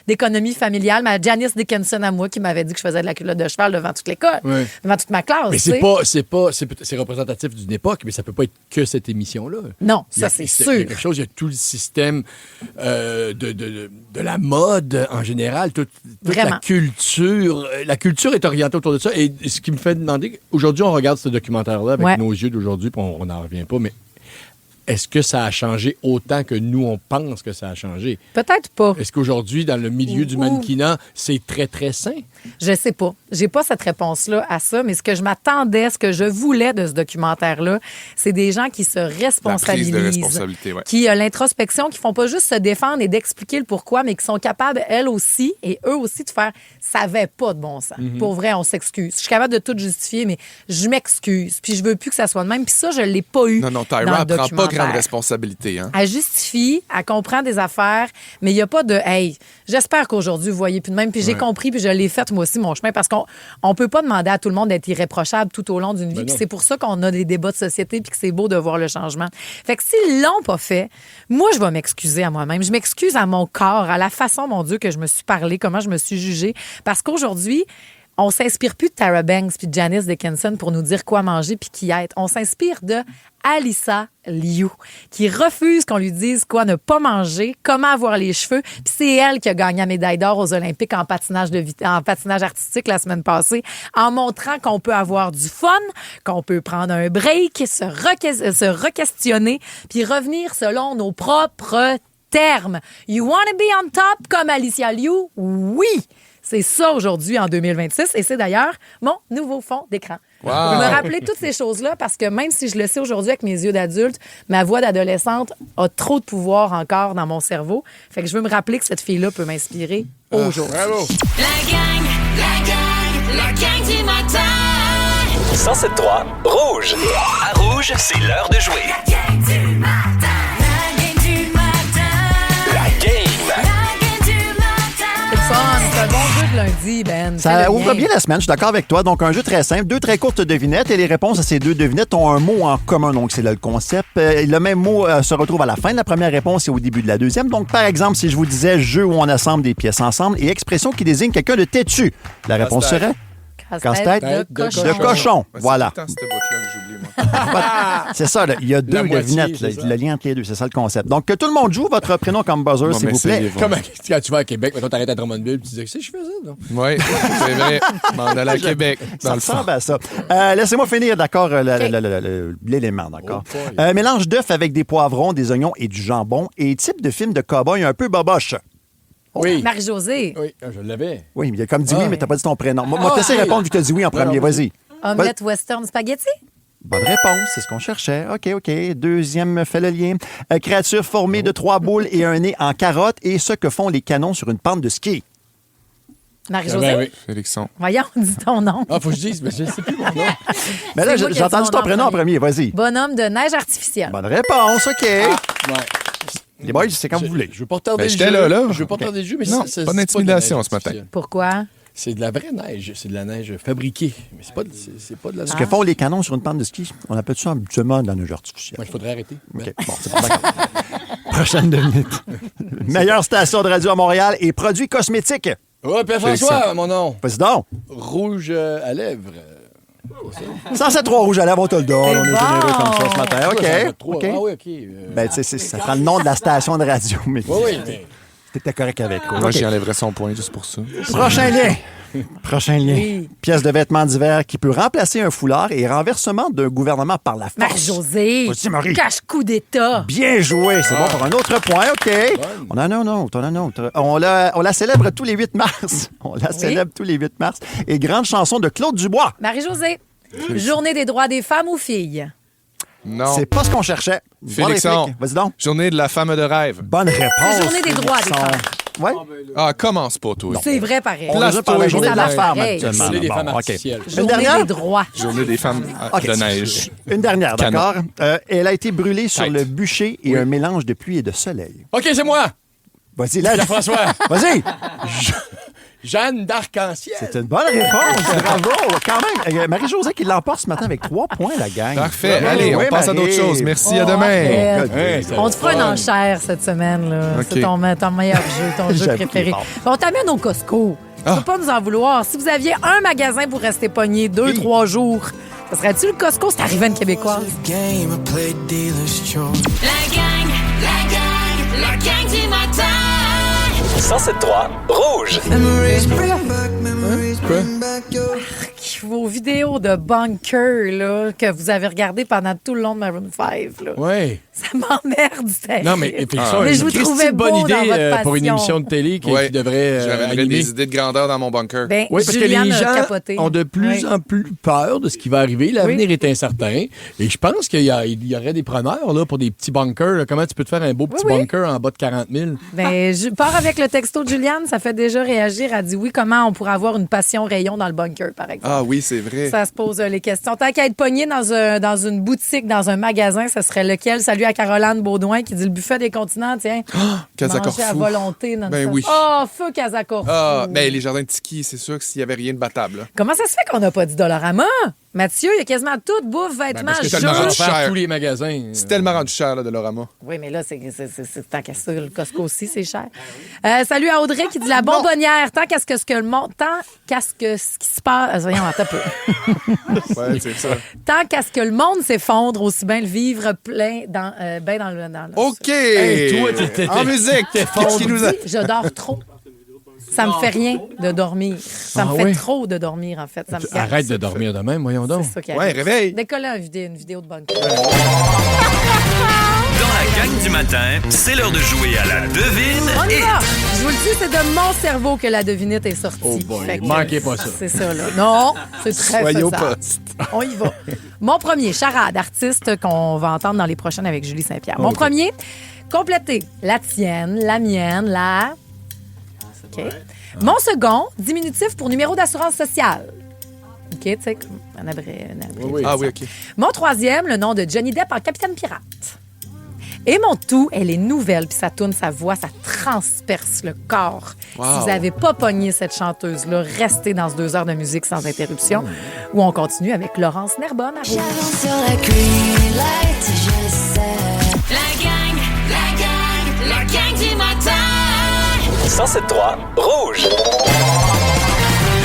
d'économie familiale, ma Janice Dickinson à moi, qui m'avait dit que je faisais de la culotte de cheval devant toute l'école, devant toute ma classe. Mais c'est représentatif d'une époque, mais ça peut pas être que cette émission-là. Non, ça c'est sûr. Il y a quelque chose, il y a tout le système de la mode en général, toute la culture. La culture est orientée autour de ça. Et ce qui me fait demander, aujourd'hui, on regarde ce documentaire-là avec nos yeux d'aujourd'hui, puis on n'en revient pas, mais est-ce que ça a changé autant que nous, on pense que ça a changé? Peut-être pas. Est-ce qu'aujourd'hui, dans le milieu du mannequinat, c'est très, très sain? Je sais pas. J'ai pas cette réponse-là à ça, mais ce que je m'attendais, ce que je voulais de ce documentaire-là, c'est des gens qui se responsabilisent. La prise de responsabilité, qui l'introspection, qui font pas juste se défendre et d'expliquer le pourquoi, mais qui sont capables, elles aussi, et eux aussi, de faire « ça avait pas de bon sens. Pour vrai, on s'excuse. Je suis capable de tout justifier, mais je m'excuse. Puis je veux plus que ça soit de même. Puis ça, je l'ai pas eu. Non, Tyra, elle prend pas grande responsabilité. Hein? Elle justifie, elle comprend des affaires, mais il n'y a pas de « hey, j'espère qu'aujourd'hui, vous voyez plus de même. » Puis j'ai compris, puis je l'ai fait moi aussi, mon chemin, parce qu'on peut pas demander à tout le monde d'être irréprochable tout au long d'une vie. Puis c'est pour ça qu'on a des débats de société, puis que c'est beau de voir le changement. Fait que s'ils l'ont pas fait, moi, je vais m'excuser à moi-même. Je m'excuse à mon corps, à la façon, mon Dieu, que je me suis parlé, comment je me suis jugée. Parce qu'aujourd'hui, on s'inspire plus de Tyra Banks puis de Janice Dickinson pour nous dire quoi manger puis qui être. On s'inspire de Alyssa Liu, qui refuse qu'on lui dise quoi ne pas manger, comment avoir les cheveux. Puis c'est elle qui a gagné la médaille d'or aux Olympiques en patinage artistique la semaine passée, en montrant qu'on peut avoir du fun, qu'on peut prendre un break, se re-questionner, puis revenir selon nos propres termes. You wanna be on top comme Alyssa Liu? Oui! C'est ça aujourd'hui en 2026 et c'est d'ailleurs mon nouveau fond d'écran. Wow. Je me rappeler toutes ces choses-là parce que même si je le sais aujourd'hui avec mes yeux d'adulte, ma voix d'adolescente a trop de pouvoir encore dans mon cerveau. Fait que je veux me rappeler que cette fille-là peut m'inspirer aujourd'hui. La gang du matin. 107.3 Rouge. À Rouge, c'est l'heure de jouer. La gang du matin. C'est un bon jeu de lundi, Ben. Ça ouvre bien la semaine, je suis d'accord avec toi. Donc, un jeu très simple, 2 très courtes devinettes et les réponses à ces 2 devinettes ont un mot en commun. Donc, c'est là le concept. Le même mot se retrouve à la fin de la première réponse et au début de la deuxième. Donc, par exemple, si je vous disais jeu où on assemble des pièces ensemble et expression qui désigne quelqu'un de têtu, la réponse serait? Casse-tête de cochon. Voilà. C'est ça, là. Il y a 2 devinettes, le lien entre les 2. C'est ça le concept. Donc, que tout le monde joue votre prénom comme buzzer, s'il vous plaît. Comme quand tu vas à Québec, maintenant t'arrêtes à Drummondville, tu disais que je faisais, non? Oui, c'est vrai. M'en aller à Québec. Ça ressemble à ça. Laissez-moi finir, d'accord, l'élément, d'accord? Mélange d'œufs avec des poivrons, des oignons et du jambon et type de film de cow-boy un peu boboche. Oui. Marie-Josée. Oui, je l'avais. Oui, mais il a comme dit oui, mais t'as pas dit ton prénom. Moi, t'essaies de répondre vu que t'as dit oui en premier. Vas-y. Omelette western spaghetti? Bonne réponse, c'est ce qu'on cherchait. OK. Deuxième fait le lien. Créature formée de 3 boules et un nez en carotte et ce que font les canons sur une pente de ski. Marie-Josée? Oui. Félixon. Voyons, dis ton nom. Ah, faut que je dise, mais je ne sais plus mon nom. Mais là, j'ai entendu ton prénom en premier. Vas-y. Bonhomme de neige artificielle. Bonne réponse, OK. Ouais. Les boys, c'est comme vous voulez. Je veux pas retarder le jeu. J'étais là. Je veux pas retarder le jeu, mais non, pas d'intimidation ce matin. Pourquoi? C'est de la vraie neige. C'est de la neige fabriquée. Mais c'est pas de la... Ce que font les canons sur une pente de ski, on appelle ça habituellement de la neige artificielle. Moi, il faudrait arrêter. OK, bon, c'est pas d'accord. Prochaine minute. Meilleure station de radio à Montréal et produits cosmétiques. Ouais, Pierre-François, mon nom. Vas-y donc. Rouge à lèvres. 107.3 Rouge à lèvres, on te le donne. On est généreux comme ça ce matin. OK. Ah oui, OK. Ben, tu sais, ça prend le nom de la station de radio, mais Oui, mais... t'étais correct avec. Moi, j'y enlèverais son point juste pour ça. Prochain lien. Prochain lien. Oui. Pièce de vêtements d'hiver qui peut remplacer un foulard et renversement d'un gouvernement par la force. Marie-Josée. Vas-y, Marie. Cache-coup d'État. Bien joué. C'est bon pour un autre point. OK. On en a un autre. On la célèbre tous les 8 mars. Célèbre tous les 8 mars. Et grande chanson de Claude Dubois. Marie-Josée. Journée des droits des femmes ou filles? Non. C'est pas ce qu'on cherchait. Félixon. Vas-y donc. Journée de la femme de rêve. Bonne réponse. C'est journée des droits des femmes. Ouais. Ah, commence pas, toi. C'est vrai, pareil. On a par la journée de la femme actuellement. Journée des femmes OK. artificielles. Journée des droits. Journée des femmes de neige. Une dernière, d'accord? Elle a été brûlée sur le bûcher et un mélange de pluie et de soleil. OK, c'est moi. Vas-y, là. François. Vas-y. Jeanne d'Arc-en-Ciel. C'est une bonne réponse. Bravo. Quand même. Marie-Josée qui l'emporte ce matin avec 3 points, la gang. Parfait. Bravo. Allez, on Oui, passe à d'autres choses. Merci, à demain. On te fera une enchère cette semaine. Là. Okay. C'est ton meilleur jeu, ton jeu préféré. On t'amène au Costco. Faut pas nous en vouloir. Si vous aviez un magasin pour rester pogné 2-3 jours, ça serait-tu le Costco? C'est arrivé une Québécoise. La gang du matin. 107.3 Rouge. Vos vidéos de bunker là, que vous avez regardées pendant tout le long de Maroon 5. Là. Oui. Ça m'emmerde, c'était. Non, mais je vous trouvais bonne beau idée dans votre passion. pour une émission de télé qui devrait J'avais animer. des idées de grandeur dans mon bunker. Ben, Oui, parce Juliane que les a gens capoté. ont de plus en plus peur de ce qui va arriver. L'avenir est incertain. Et je pense qu'il y aurait des preneurs là, pour des petits bunkers. Là. Comment tu peux te faire un beau petit bunker en bas de 40 000? Ben, je pars avec le texto de Juliane. Ça fait déjà réagir. Elle dit oui, comment on pourrait avoir une passion rayon dans le bunker, par exemple. Ah oui, c'est vrai. Ça se pose les questions. Tant qu'à être pogné dans une boutique, dans un magasin, ça serait lequel? Salut à Caroline Baudouin qui dit le buffet des continents, tiens. Casa manger à Corfou. volonté. Ben oui. Oh, feu Casa Corfou. Ah, ben les jardins de Tiki, c'est sûr que s'il n'y avait rien de battable. Là. Comment ça se fait qu'on n'a pas dit Dollarama? Mathieu, il y a quasiment tout, bouffe, vêtements, parce que jeux. tellement cher. Tous les magasins. C'est tellement rendu cher, là, Dollarama. Oui, mais là, c'est tant qu'à ça, le Costco aussi, c'est cher. Salut à Audrey qui dit la bonbonnière. Tant qu'à ce que le monde... Tant qu'à ce que ce qui se passe... Voyons, attends un peu. Ouais, c'est ça. Tant qu'à ce que le monde s'effondre, aussi bien le vivre plein dans le... OK! Hey, toi, t'es en musique! Qu'est-ce qui nous a... Je dors trop. Ça me fait rien de dormir. Ça me fait trop de dormir, en fait. Ça me Arrête de dormir de même, voyons donc. C'est ça qui Ouais, réveille. Décoller une vidéo de bunker. Dans la gang du matin, c'est l'heure de jouer à la devine. On y va! Je vous le dis, c'est de mon cerveau que la devinette est sortie. Oh boy, Fait que, manquez pas ça. C'est ça, là. Non, c'est très Soyez au faisable. poste. On y va. Mon premier, charade, artiste qu'on va entendre dans les prochaines avec Julie Saint-Pierre. Mon premier, compléter la tienne, la mienne, la... OK. Mon second, diminutif pour numéro d'assurance sociale. OK, tu sais, comme un abré. Oui. Ah oui, OK. Mon troisième, le nom de Johnny Depp en Capitaine Pirate. Et mon tout, elle est nouvelle, puis ça tourne sa voix, ça transperce le corps. Wow. Si vous n'avez pas pogné cette chanteuse-là, restez dans ce 2 heures de musique sans interruption, où on continue avec Laurence Nerbonne à Rouge. La gang du matin. 107.3 Rouge.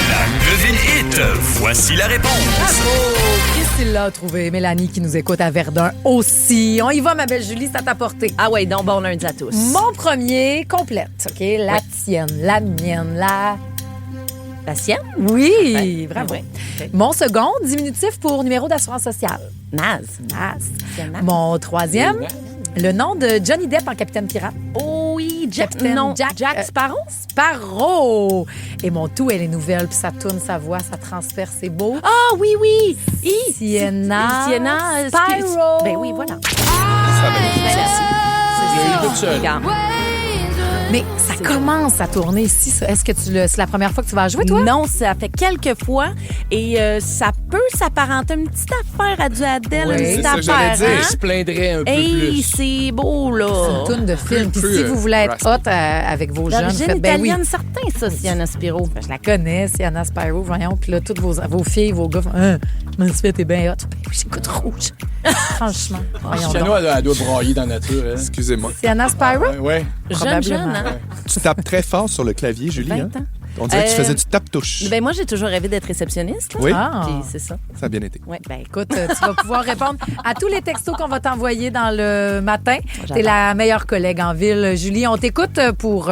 La devine hit. Voici la réponse. Christine l'a trouvé. Mélanie qui nous écoute à Verdun aussi. On y va, ma belle Julie, ça t'a porté. Ah ouais, donc bon lundi à tous. Mon premier, complète, OK? La tienne, la mienne, la sienne? Oui, bravo. Ouais. Okay. Mon second, diminutif pour numéro d'assurance sociale. Naz. Mon troisième, le nom de Johnny Depp en Capitaine Pirate. Oh oui, Jack Sparrow? Sparrow! Et mon tout, elle est nouvelle, puis ça tourne sa voix, ça transperce, c'est beau. Ah oui, oui! Sienna Spyro! Ben oui, voilà. Mais ça commence à tourner ici. Est-ce que c'est la première fois que tu vas jouer, toi? Non, ça fait quelques fois. Et ça peut s'apparenter à une petite affaire à du Adèle, une petite affaire. J'allais dire, Je se plaindrais un peu Hey, plus. c'est beau, là. C'est une toune de film. Puis si vous voulez être hot avec vos jeunes, L'origine faites ben oui. italienne, certain, ça, Sienna Spiro. Je la connais, Sienna Spyro, voyons. Puis là, toutes vos filles, vos gars font « Je t'es bien hot. » Ben oui, j'écoute Rouge. Franchement, voyons Sienna, donc. elle doit brailler dans la nature. Hein. Excusez-moi. Sienna Spyro? Ouais. Jeune, hein? Tu tapes très fort sur le clavier, Julie. 20 hein? ans. On dirait que tu faisais du tape-touche. Ben moi, j'ai toujours rêvé d'être réceptionniste. Là. Oui. Puis c'est ça. Ça a bien été. Ouais. Ben écoute, tu vas pouvoir répondre à tous les textos qu'on va t'envoyer dans le matin. T'es la meilleure collègue en ville. Julie, on t'écoute pour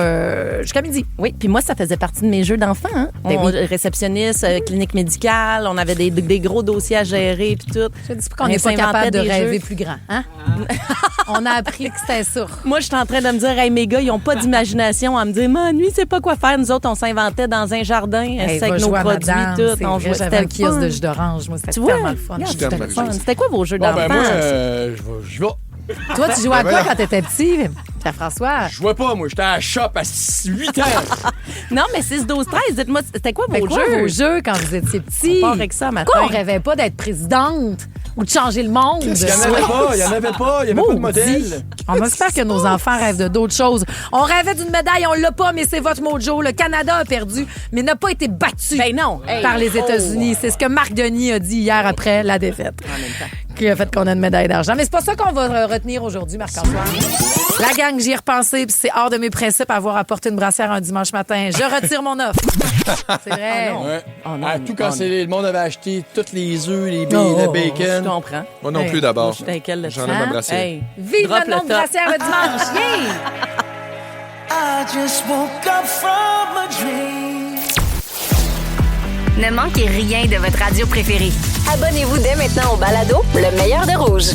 jusqu'à midi. Oui, puis moi, ça faisait partie de mes jeux d'enfant. Hein? Réceptionniste, clinique médicale, on avait des gros dossiers à gérer puis tout. Je dis pas qu'on n'est pas capable de rêver plus grand. Hein? On a appris que c'était ça. Moi, je suis en train de me dire, hey, mes gars, ils n'ont pas d'imagination à me dire, nuit, c'est pas quoi faire. Nous autres, on s'inventait dans un jardin avec nos produits, tout. On jouait, j'avais un kiosque de jus d'orange. Moi, c'était tellement le fun. C'était quoi vos jeux d'enfants? Ben moi, je vais. Toi, tu jouais à quoi quand t'étais petit, Pierre-François? Je jouais pas, moi. J'étais à la shop à 8 ans. Non, mais 6, 12, 13, dites-moi, c'était quoi vos jeux quand vous étiez petits? On part avec ça matin. Pourquoi on rêvait pas d'être présidente ou de changer le monde? Il y en avait pas. Il y en avait pas de modèle. On espère que nos enfants rêvent de d'autres choses. On rêvait d'une médaille, on l'a pas, mais c'est votre mojo. Le Canada a perdu, mais n'a pas été battu par les États-Unis. C'est ce que Marc Denis a dit hier après la défaite. En même temps. Qui a fait qu'on a une médaille d'argent. Mais c'est pas ça qu'on va retenir aujourd'hui, Marc-Antoine. La gang, j'y ai repensé, puis c'est hors de mes principes avoir apporté une brassière un dimanche matin. Je retire mon offre. C'est vrai. Tout quand le monde avait acheté tous les œufs, les billes, le bacon. Je comprends. Moi non plus, d'abord. J'en ai ma brassière. Hey, vive le nom de brassière le dimanche. Yeah! I just woke up from a dream. Ne manquez rien de votre radio préférée. Abonnez-vous dès maintenant au balado Le meilleur de Rouge.